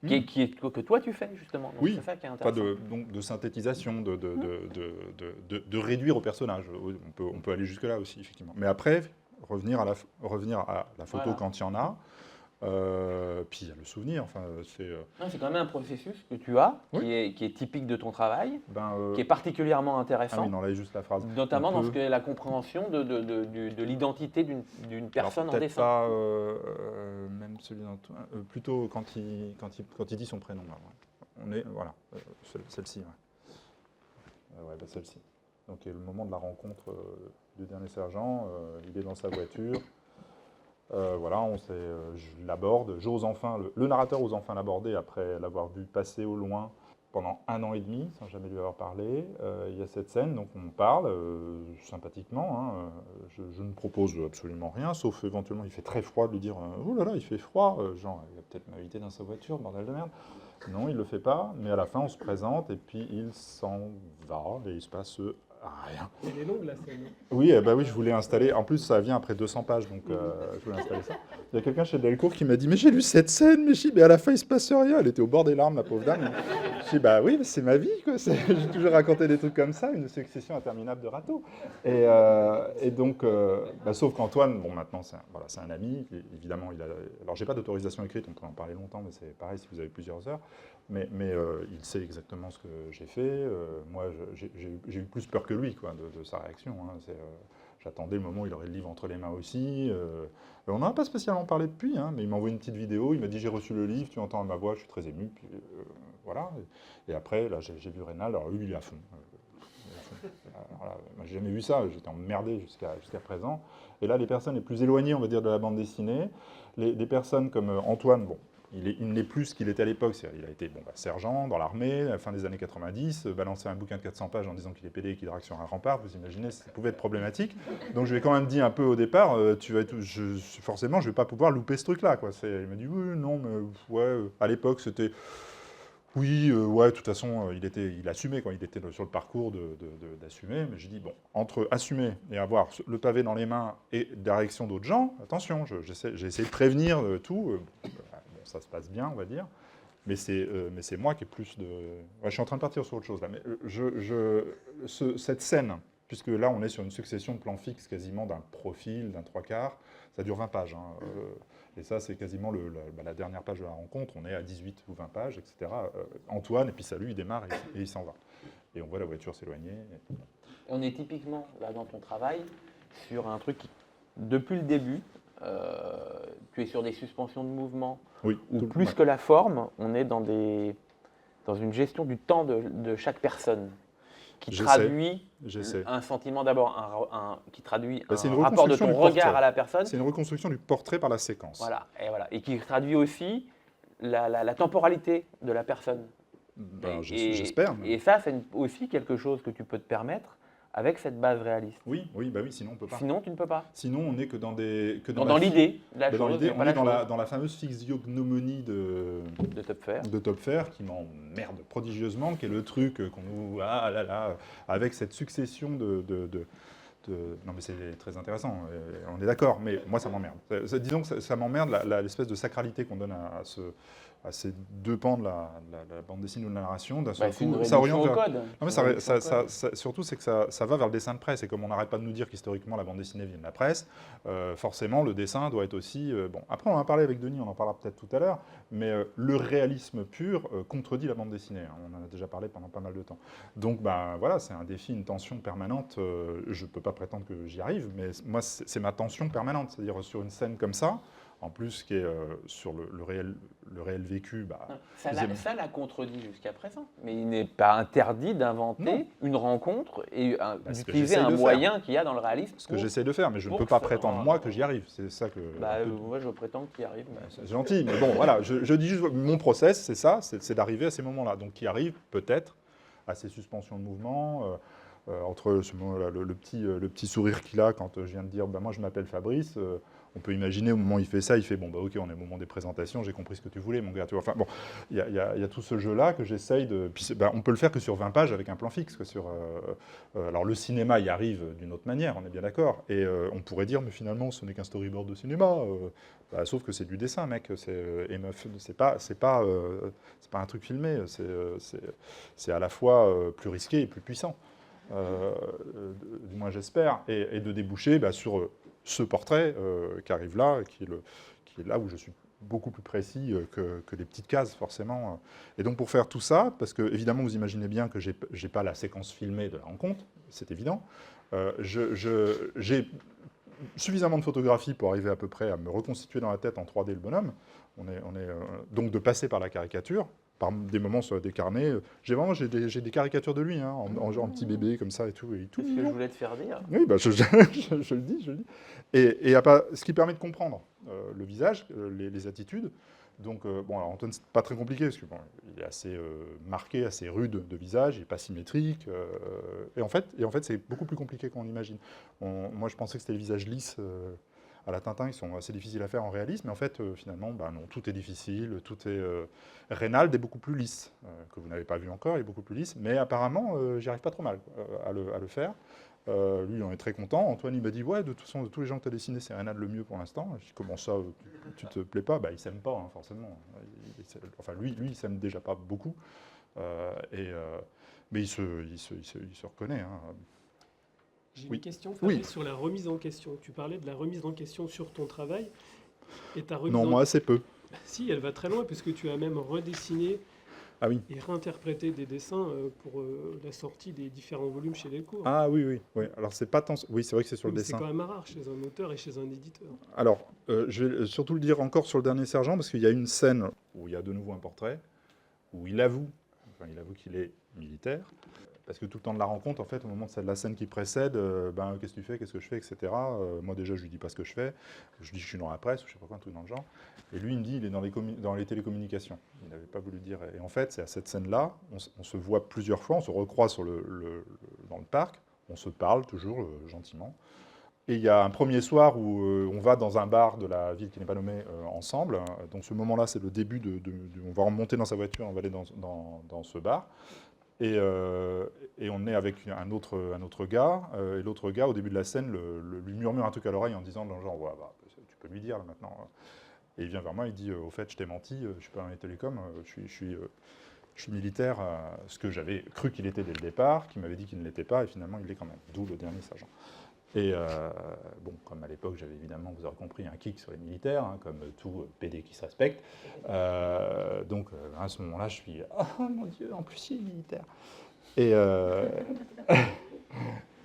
que toi tu fais justement. Donc c'est ça qui est intéressant. Donc de synthétisation, de réduire au personnage. On peut aller jusque-là aussi, effectivement. Mais après, revenir à la photo quand il y en a. Puis il y a le souvenir. C'est quand même un processus que tu as, qui est typique de ton travail, qui est particulièrement intéressant. Ah oui, non, là, est juste la phrase. Notamment dans ce qu'est la compréhension de l'identité d'une personne en dessin. Pas même celui plutôt quand il dit son prénom. Là, celle-ci. Celle-ci. Donc il y a le moment de la rencontre du dernier sergent. Il est dans sa voiture. Je l'aborde, le narrateur ose enfin l'aborder après l'avoir vu passer au loin pendant 1 an et demi, sans jamais lui avoir parlé. Il y a cette scène, donc on parle sympathiquement. Hein, je ne propose absolument rien, sauf éventuellement, il fait très froid de lui dire « Oh là là, il fait froid, genre, il va peut-être m'inviter dans sa voiture, bordel de merde ». Non, il ne le fait pas, mais à la fin, on se présente, et puis il s'en va, et il se passe rien. Elle est longue, la scène. Oui, bah oui, je voulais installer. En plus, ça vient après 200 pages, donc je voulais installer ça. Il y a quelqu'un chez Delcourt qui m'a dit « Mais j'ai lu cette scène, mais à la fin, il se passe rien. » Elle était au bord des larmes, la pauvre dame. Je dis « Bah oui, c'est ma vie, quoi. J'ai toujours raconté des trucs comme ça, une succession interminable de râteaux. » Et donc, sauf qu'Antoine, bon, maintenant, c'est un ami. Évidemment, alors, j'ai pas d'autorisation écrite, on peut en parler longtemps, mais c'est pareil si vous avez plusieurs heures. Mais il sait exactement ce que j'ai fait. Moi, j'ai eu plus peur que lui, quoi, de sa réaction. Hein. J'attendais le moment où il aurait le livre entre les mains aussi. On n'en a pas spécialement parlé depuis, hein, mais il m'a envoyé une petite vidéo. Il m'a dit « J'ai reçu le livre, tu entends ma voix, je suis très ému. » Puis, voilà. Et après, là, j'ai vu Rénal. Alors lui, il est à fond. Moi, j'ai jamais vu ça. J'étais emmerdé jusqu'à présent. Et là, les personnes les plus éloignées, on va dire, de la bande dessinée, des personnes comme Antoine, bon, il n'est plus ce qu'il était à l'époque. Il a été sergent dans l'armée, à la fin des années 90, balancer un bouquin de 400 pages en disant qu'il est pédé et qu'il drague sur un rempart. Vous imaginez, ça pouvait être problématique. Donc je lui ai quand même dit un peu au départ, forcément, je ne vais pas pouvoir louper ce truc-là. Il m'a dit, oui, non, mais ouais, à l'époque, c'était... Oui, ouais, de toute façon, il assumait quand il était sur le parcours d'assumer. Mais j'ai dit, bon, entre assumer et avoir le pavé dans les mains et la réaction d'autres gens, attention, j'ai essayé de prévenir tout. Ça se passe bien, on va dire. Mais c'est moi qui ai plus de... Ouais, je suis en train de partir sur autre chose, là. Mais cette scène, puisque là, on est sur une succession de plans fixes quasiment d'un profil, d'un 3/4, ça dure 20 pages. Hein. Et ça, c'est quasiment la dernière page de la rencontre. On est à 18 ou 20 pages, etc. Antoine, et puis ça, lui, il démarre et il s'en va. Et on voit la voiture s'éloigner. On est typiquement, là, dans ton travail, sur un truc qui, depuis le début, tu es sur des suspensions de mouvement, oui, ou plus que la forme, on est dans une gestion du temps de chaque personne, qui traduit un sentiment d'abord, qui traduit un rapport de ton regard à la personne. C'est une reconstruction du portrait par la séquence. Voilà, et qui traduit aussi la temporalité de la personne. J'espère. Et ça, c'est aussi quelque chose que tu peux te permettre avec cette base réaliste. Oui, sinon on ne peut pas. Sinon, tu ne peux pas. Sinon, on n'est que dans l'idée. Dans l'idée, on est dans la fameuse physiognomonie de Töpffer, qui m'emmerde prodigieusement, qui est le truc qu'on nous... Ah là là, avec cette succession de... Non mais c'est très intéressant, on est d'accord, mais moi ça m'emmerde. Disons que ça m'emmerde l'espèce de sacralité qu'on donne à ces deux pans de la bande dessinée ou de la narration. D'un seul coup, ça oriente vers... Non mais surtout, c'est que ça va vers le dessin de presse. Et comme on n'arrête pas de nous dire qu'historiquement la bande dessinée vient de la presse, forcément le dessin doit être aussi... bon, après on en a parlé avec Denis, on en parlera peut-être tout à l'heure, mais le réalisme pur contredit la bande dessinée. On en a déjà parlé pendant pas mal de temps. Donc voilà, c'est un défi, une tension permanente. Je ne peux pas prétendre que j'y arrive, mais moi c'est ma tension permanente. C'est-à-dire sur une scène comme ça, en plus qui est sur le réel vécu. Ça l'a contredit jusqu'à présent. Mais il n'est pas interdit d'inventer une rencontre et d'utiliser un moyen qu'il y a dans le réalisme. Ce que j'essaie de faire, mais je ne peux pas prétendre moi que j'y arrive. C'est ça que... moi je prétends qu'il y arrive. C'est gentil, mais bon, voilà, je dis juste, mon process, c'est ça, c'est d'arriver à ces moments-là. Donc qui arrive peut-être à ces suspensions de mouvement, entre ce moment-là, le petit sourire qu'il a quand je viens de dire moi je m'appelle Fabrice. On peut imaginer au moment où il fait ça, il fait bon ok, on est au moment des présentations, j'ai compris ce que tu voulais, mon gars. Tu vois, enfin bon, il y a tout ce jeu-là que j'essaye de. Puis, on peut le faire que sur 20 pages avec un plan fixe. Alors le cinéma y arrive d'une autre manière, on est bien d'accord. Et on pourrait dire mais finalement ce n'est qu'un storyboard de cinéma. Sauf que c'est du dessin, mec. C'est pas un truc filmé. C'est à la fois plus risqué et plus puissant. Du moins j'espère, et de déboucher sur ce portrait qui arrive là, qui est là où je suis beaucoup plus précis que les petites cases, forcément. Et donc pour faire tout ça, parce que évidemment vous imaginez bien que j'ai pas la séquence filmée de la rencontre, c'est évident, j'ai suffisamment de photographies pour arriver à peu près à me reconstituer dans la tête en 3D le bonhomme, donc de passer par la caricature, par des moments sur des carnets. J'ai des caricatures de lui, hein, en petit bébé, comme ça et tout. C'est ce que je voulais te faire dire. Oui, je le dis. Et ce qui permet de comprendre le visage, les attitudes, Donc, bon, alors Antoine, c'est pas très compliqué, parce que bon, il est assez marqué, assez rude de visage, il n'est pas symétrique. Et en fait, c'est beaucoup plus compliqué qu'on imagine. Moi, je pensais que c'était les visages lisses à la Tintin, ils sont assez difficiles à faire en réalisme, mais en fait, finalement, bah, non, tout est difficile, tout est... Reynald est beaucoup plus lisse, que vous n'avez pas vu encore, il est beaucoup plus lisse, mais apparemment, j'y arrive pas trop mal à le faire. Lui, il en est très content. Antoine, il m'a dit, ouais, de toute façon, de tous les gens que tu as dessinés, c'est Reynald le mieux pour l'instant. Je dis, comment ça, tu te plais pas? Bah, il s'aime pas, hein, forcément. Enfin, lui, il s'aime déjà pas beaucoup. Mais il se reconnaît. Hein. J'ai une question, Fabrice, sur la remise en question. Tu parlais de la remise en question sur ton travail. Et ta remise moi, assez peu. Si, elle va très loin, puisque tu as même redessiné et réinterprété des dessins pour la sortie des différents volumes chez Delcourt. Ah oui. Alors, c'est pas tant... Oui, c'est vrai que c'est sur le dessin. C'est quand même rare chez un auteur et chez un éditeur. Alors, je vais surtout le dire encore sur le dernier sergent, parce qu'il y a une scène où il y a de nouveau un portrait, où il avoue qu'il est militaire. Parce que tout le temps de la rencontre, en fait, au moment de la scène qui précède, qu'est-ce que tu fais, qu'est-ce que je fais, etc. Moi, déjà, je lui dis pas ce que je fais. Je dis que je suis dans la presse, ou je sais pas quoi, un truc dans le genre. Et lui, il me dit il est dans les télécommunications. Il n'avait pas voulu dire. Et en fait, c'est à cette scène-là, on se voit plusieurs fois, on se recroise dans le parc, on se parle toujours gentiment. Et il y a un premier soir où on va dans un bar de la ville qui n'est pas nommée ensemble. Donc ce moment-là, c'est le début on va remonter dans sa voiture, on va aller dans ce bar. Et on est avec un autre gars, et l'autre gars, au début de la scène, lui murmure un truc à l'oreille en disant dans le genre, ouais, bah, tu peux lui dire là, maintenant. Et il vient vers moi, il dit, au fait, je t'ai menti, je ne suis pas dans les télécoms, je suis militaire, ce que j'avais cru qu'il était dès le départ, qui m'avait dit qu'il ne l'était pas, et finalement, il l'est quand même, d'où le dernier sergent. Et bon, comme à l'époque, j'avais évidemment, vous aurez compris, un kick sur les militaires, hein, comme tout PD qui se respecte. Donc à ce moment-là, je suis « Oh mon Dieu, en plus il est militaire !» Et un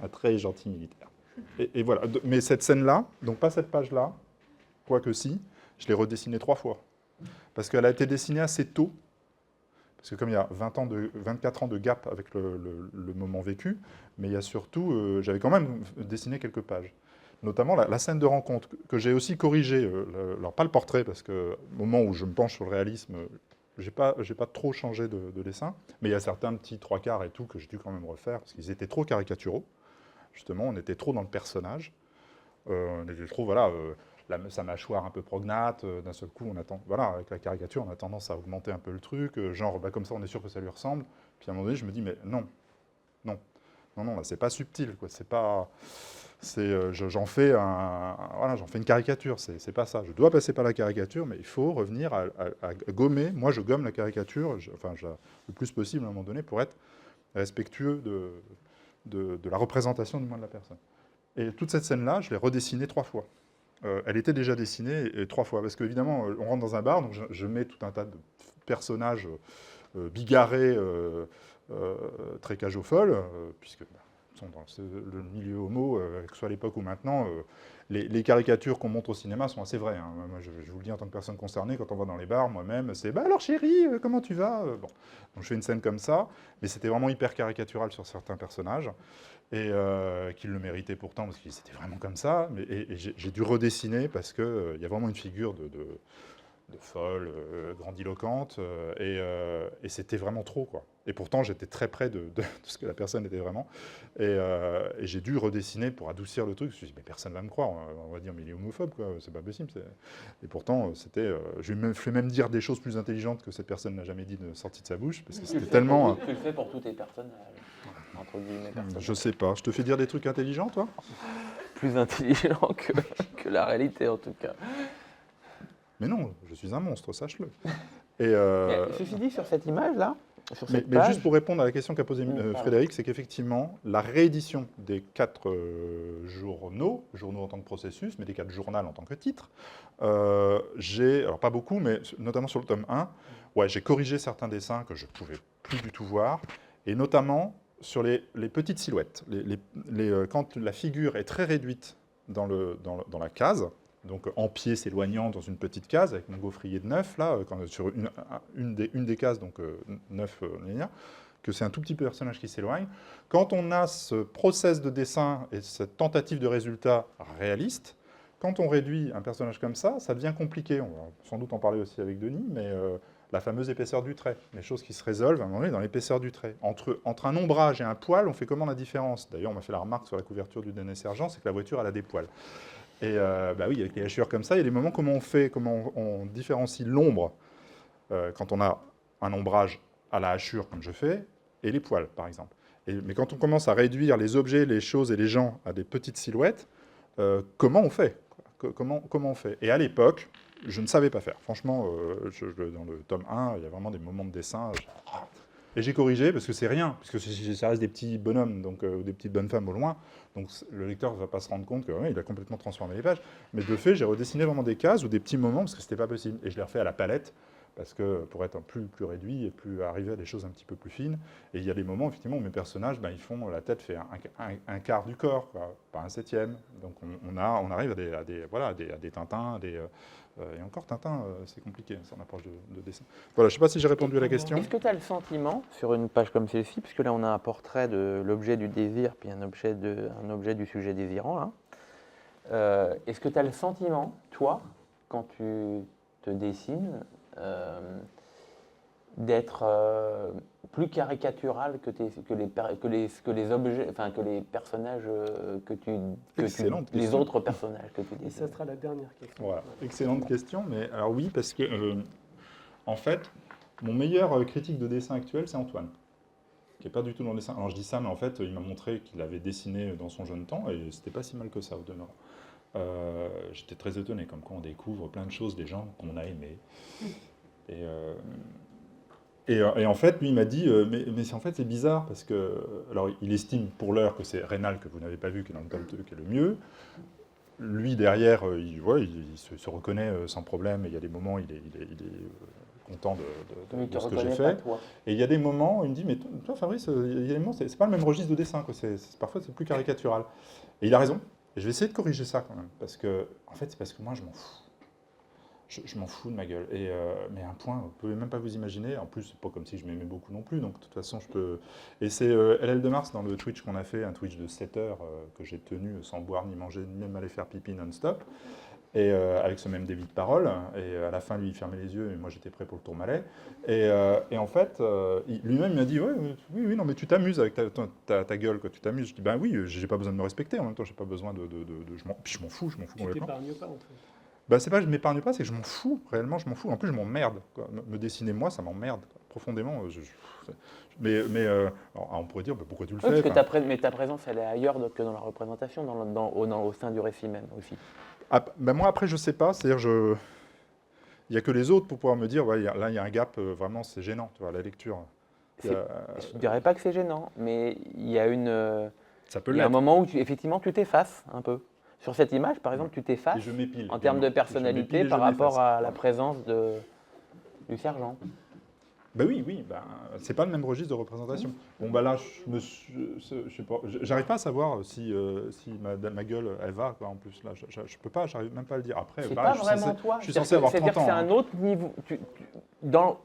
très gentil militaire. Et voilà, mais cette scène-là, donc pas cette page-là, quoique si, je l'ai redessinée 3 fois. Parce qu'elle a été dessinée assez tôt. Parce que comme il y a 24 ans de gap avec le moment vécu, mais il y a surtout, j'avais quand même dessiné quelques pages. Notamment la scène de rencontre, que j'ai aussi corrigée. Alors pas le portrait, parce qu'au moment où je me penche sur le réalisme, j'ai pas trop changé de dessin, mais il y a certains petits 3/4 et tout que j'ai dû quand même refaire, parce qu'ils étaient trop caricaturaux. Justement, on était trop dans le personnage. On était trop, voilà... sa mâchoire un peu prognate, d'un seul coup, avec la caricature, on a tendance à augmenter un peu le truc, genre, comme ça, on est sûr que ça lui ressemble. Puis à un moment donné, je me dis, mais non, là, c'est pas subtil, quoi, c'est pas... j'en fais une caricature, c'est pas ça. Je dois passer par la caricature, mais il faut revenir à gommer. Moi, je gomme la caricature, le plus possible à un moment donné, pour être respectueux de la représentation du moins de la personne. Et toute cette scène-là, je l'ai redessinée 3 fois. Elle était déjà dessinée 3 fois, parce qu'évidemment, on rentre dans un bar, donc je mets tout un tas de personnages bigarrés, très cageofolles, puisque sont dans le milieu homo, que ce soit à l'époque ou maintenant, les caricatures qu'on montre au cinéma sont assez vraies. Hein. Moi, je vous le dis en tant que personne concernée, quand on va dans les bars, moi-même, c'est « Bah alors chérie, comment tu vas ?» Bon, donc je fais une scène comme ça, mais c'était vraiment hyper caricatural sur certains personnages, et qu'ils le méritaient pourtant, parce que c'était vraiment comme ça, et j'ai dû redessiner, parce qu'il y a vraiment une figure de folle, grandiloquente, et c'était vraiment trop, quoi. Et pourtant, j'étais très près de ce que la personne était vraiment, et j'ai dû redessiner pour adoucir le truc. Je me suis dit, mais personne ne va me croire, on va dire, mais il est homophobe, quoi, c'est pas possible. Et pourtant, je vais même dire des choses plus intelligentes que cette personne n'a jamais dit de sortie de sa bouche, parce que c'était tellement... Tu le fais pour tous tes personnages, entre guillemets, personnages. Je sais pas, je te fais dire des trucs intelligents, toi ? Plus intelligents que la réalité, en tout cas. Mais non, je suis un monstre, sache-le. Ceci dit, sur cette image-là, mais juste pour répondre à la question qu'a posée Frédéric, c'est qu'effectivement, la réédition des 4 journaux en tant que processus, mais des 4 journaux en tant que titre, alors pas beaucoup, mais notamment sur le tome 1, j'ai corrigé certains dessins que je ne pouvais plus du tout voir, et notamment sur les petites silhouettes. Quand la figure est très réduite dans la case, donc en pied s'éloignant dans une petite case, avec mon gaufrier de 9, là, sur une des cases, donc 9 linéaires, que c'est un tout petit personnage qui s'éloigne. Quand on a ce process de dessin et cette tentative de résultat réaliste, quand on réduit un personnage comme ça devient compliqué. On va sans doute en parler aussi avec Denis, mais la fameuse épaisseur du trait, les choses qui se résolvent à un moment donné dans l'épaisseur du trait. Entre un ombrage et un poil, on fait comment la différence? D'ailleurs, on m'a fait la remarque sur la couverture du Dernier Sergent, c'est que la voiture, elle a des poils. Et oui, avec les hachures comme ça, il y a des moments comment on différencie l'ombre quand on a un ombrage à la hachure, comme je fais, et les poils, par exemple. Mais quand on commence à réduire les objets, les choses et les gens à des petites silhouettes, comment on fait? Comment on fait? Et à l'époque, je ne savais pas faire. Franchement, dans le tome 1, il y a vraiment des moments de dessin. Et j'ai corrigé, parce que c'est rien, puisque ça reste des petits bonhommes, donc, ou des petites bonnes femmes au loin. Donc le lecteur ne va pas se rendre compte qu'il a complètement transformé les pages. Mais de fait, j'ai redessiné vraiment des cases ou des petits moments, parce que ce n'était pas possible. Et je l'ai refait à la palette, parce que pour être plus réduit et plus arriver à des choses un petit peu plus fines. Et il y a des moments, effectivement, où mes personnages, la tête fait un quart du corps, quoi, pas un septième. Donc on arrive à des Tintins, et encore Tintin, c'est compliqué, son approche de dessin. Voilà, je ne sais pas si j'ai répondu à la question. Est-ce que tu as le sentiment, sur une page comme celle-ci, puisque là on a un portrait de l'objet du désir, puis un objet du sujet désirant, là, est-ce que tu as le sentiment, toi, quand tu te dessines, d'être plus caricatural que les objets, enfin que les personnages les autres personnages que tu dessines. Et ça sera la dernière question. Voilà, excellente question, mais alors oui, parce que en fait, mon meilleur critique de dessin actuel, c'est Antoine, qui n'est pas du tout dans le dessin. Alors je dis ça, mais en fait, il m'a montré qu'il avait dessiné dans son jeune temps, et c'était pas si mal que ça au demeurant. J'étais très étonné, comme quoi on découvre plein de choses des gens qu'on a aimés. Et en fait, lui, il m'a dit, mais en fait, c'est bizarre, parce que... Alors, il estime pour l'heure que c'est Rénal, que vous n'avez pas vu, qui est dans le tome 2, qui est le mieux. Lui, derrière, il se reconnaît sans problème, et il y a des moments, il est content de ce que j'ai fait. Et il y a des moments où il me dit, mais toi, Fabrice, il y a des moments, c'est pas le même registre de dessin, quoi. Parfois, c'est plus caricatural. Et il a raison. Et je vais essayer de corriger ça, quand même, parce que, en fait, c'est parce que moi, je m'en fous. Je m'en fous de ma gueule. Mais un point, vous ne pouvez même pas vous imaginer. En plus, c'est pas comme si je m'aimais beaucoup non plus. Donc, de toute façon, je peux... Et c'est LL de Mars, dans le Twitch qu'on a fait, un Twitch de 7 heures que j'ai tenu sans boire ni manger, ni même aller faire pipi non-stop. Et avec ce même débit de parole. Et à la fin, lui, il fermait les yeux et moi, j'étais prêt pour le tourmalet. Et en fait, lui-même, il m'a dit, oui, non, mais tu t'amuses avec ta gueule, quoi. Tu t'amuses. Je dis, ben oui, j'ai pas besoin de me respecter. En même temps, j'ai pas besoin puis je m'en fous complètement. Tu t'épargnes pas, en fait. Bah, c'est pas que je m'épargne pas, c'est que je m'en fous, réellement, je m'en fous. En plus, je m'emmerde. Me dessiner, moi, ça m'emmerde, profondément. Alors, on pourrait dire, pourquoi tu le fais? Parce que ta présence, elle est ailleurs que dans la représentation, au sein du récit même, aussi. Moi, après, je sais pas. C'est-à-dire, il n'y a que les autres pour pouvoir me dire, là, il y a un gap, vraiment, c'est gênant, tu vois, la lecture. Je ne dirais pas que c'est gênant, mais il y a un moment où, effectivement, tu t'effaces un peu. Sur cette image, par exemple, tu t'effaces en termes de personnalité par rapport à la présence du sergent. Oui, c'est pas le même registre de représentation. Bon, là, je sais pas, j'arrive pas à savoir si ma gueule, elle va, quoi, en plus. Là, je peux pas, j'arrive même pas à le dire. Après, c'est pas vraiment toi. Je suis censé avoir 30 ans. C'est un autre niveau.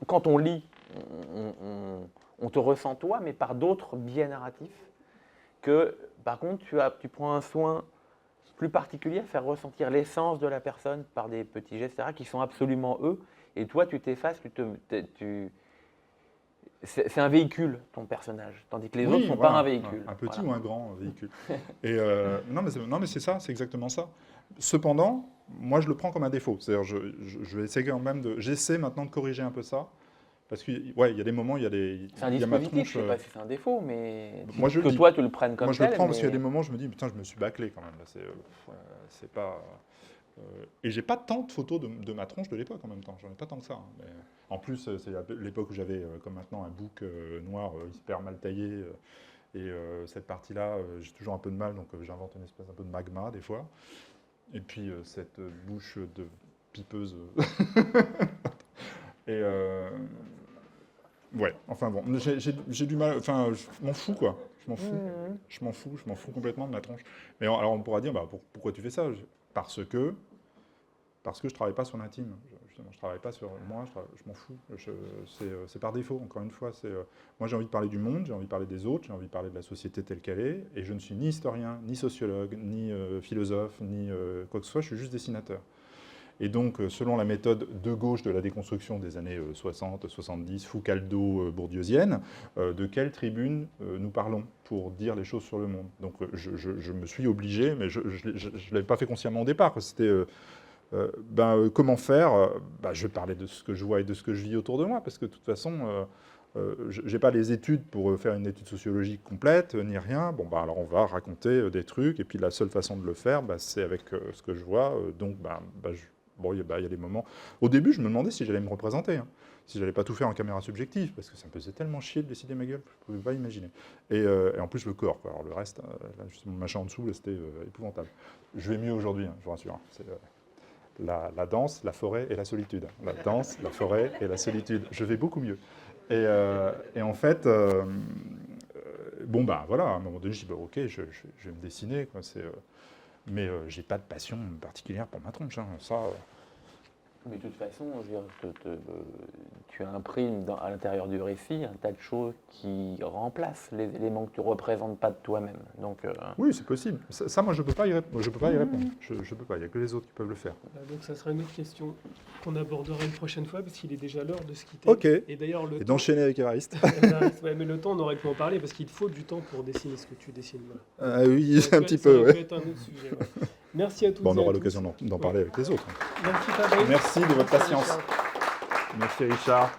Quand on lit, on te ressent toi, mais par d'autres biais narratifs. Que, par contre, tu prends un soin plus particulier à faire ressentir l'essence de la personne par des petits gestes, etc., qui sont absolument eux. Et toi, tu t'effaces, c'est un véhicule, ton personnage, tandis que les autres ne sont pas un véhicule. Un petit ou un grand véhicule. Et non, mais c'est ça, c'est exactement ça. Cependant, moi, je le prends comme un défaut. C'est-à-dire, je vais essayer quand même j'essaie maintenant de corriger un peu ça. Parce qu'il y a des moments, il y a des... C'est un dispositif, je ne sais pas si c'est un défaut, mais moi, toi, tu le prennes comme tel. Moi, je le prends parce qu'il y a des moments où je me dis, putain, je me suis bâclé quand même. Là, c'est pas... Et j'ai pas tant de photos de ma tronche de l'époque en même temps. J'en ai pas tant que ça. Hein. Mais en plus, c'est l'époque où j'avais, comme maintenant, un bouc noir hyper mal taillé. Et cette partie-là, j'ai toujours un peu de mal, donc j'invente une espèce un peu de magma des fois. Et puis cette bouche de pipeuse. Et ouais, enfin bon, j'ai du mal, enfin, je m'en fous, quoi. Je m'en fous complètement de ma tronche. Mais alors on pourra dire, pourquoi tu fais ça? Parce que je travaille pas sur l'intime. justement. Je ne travaille pas sur moi, je m'en fous. C'est par défaut, encore une fois. Moi, j'ai envie de parler du monde, j'ai envie de parler des autres, j'ai envie de parler de la société telle qu'elle est, et je ne suis ni historien, ni sociologue, ni philosophe, ni quoi que ce soit, je suis juste dessinateur. Et donc, selon la méthode de gauche de la déconstruction des années 60, 70, Foucaldo-bourdieusienne, de quelle tribune nous parlons pour dire les choses sur le monde. Donc, je me suis obligé, mais je ne l'avais pas fait consciemment au départ. C'était comment faire je vais parler de ce que je vois et de ce que je vis autour de moi, parce que de toute façon, je n'ai pas les études pour faire une étude sociologique complète, ni rien. Bon, alors on va raconter des trucs, et puis la seule façon de le faire, c'est avec ce que je vois. Donc, il y a des moments... Au début, je me demandais si j'allais me représenter, hein, si j'allais pas tout faire en caméra subjective, parce que ça me faisait tellement chier de décider ma gueule, je ne pouvais pas imaginer. Et en plus, le corps, quoi. Alors le reste, là, juste mon machin en dessous, c'était épouvantable. Je vais mieux aujourd'hui, hein, je vous rassure. C'est la danse, la forêt et la solitude. La danse, la forêt et la solitude. Je vais beaucoup mieux. Et en fait... voilà, à un moment donné, je dis, ok, je vais me dessiner, quoi, mais je n'ai pas de passion particulière pour ma tronche, hein, ça... Mais de toute façon, tu imprimes à l'intérieur du récit un tas de choses qui remplacent les éléments que tu ne représentes pas de toi-même. Donc, oui, c'est possible. Ça, moi, je ne peux pas y répondre. Je peux pas. Il n'y a que les autres qui peuvent le faire. Donc, ça sera une autre question qu'on abordera une prochaine fois, parce qu'il est déjà l'heure de se quitter. Ok. Et d'ailleurs, d'enchaîner avec Évariste. Ouais, mais le temps, on aurait pu en parler, parce qu'il te faut du temps pour dessiner ce que tu dessines. Oui, un petit peu. Ça peut être un autre sujet. Ouais. Merci à tous. On aura l'occasion d'en parler avec les autres. Merci Fabrice. Merci de votre patience. Merci Richard.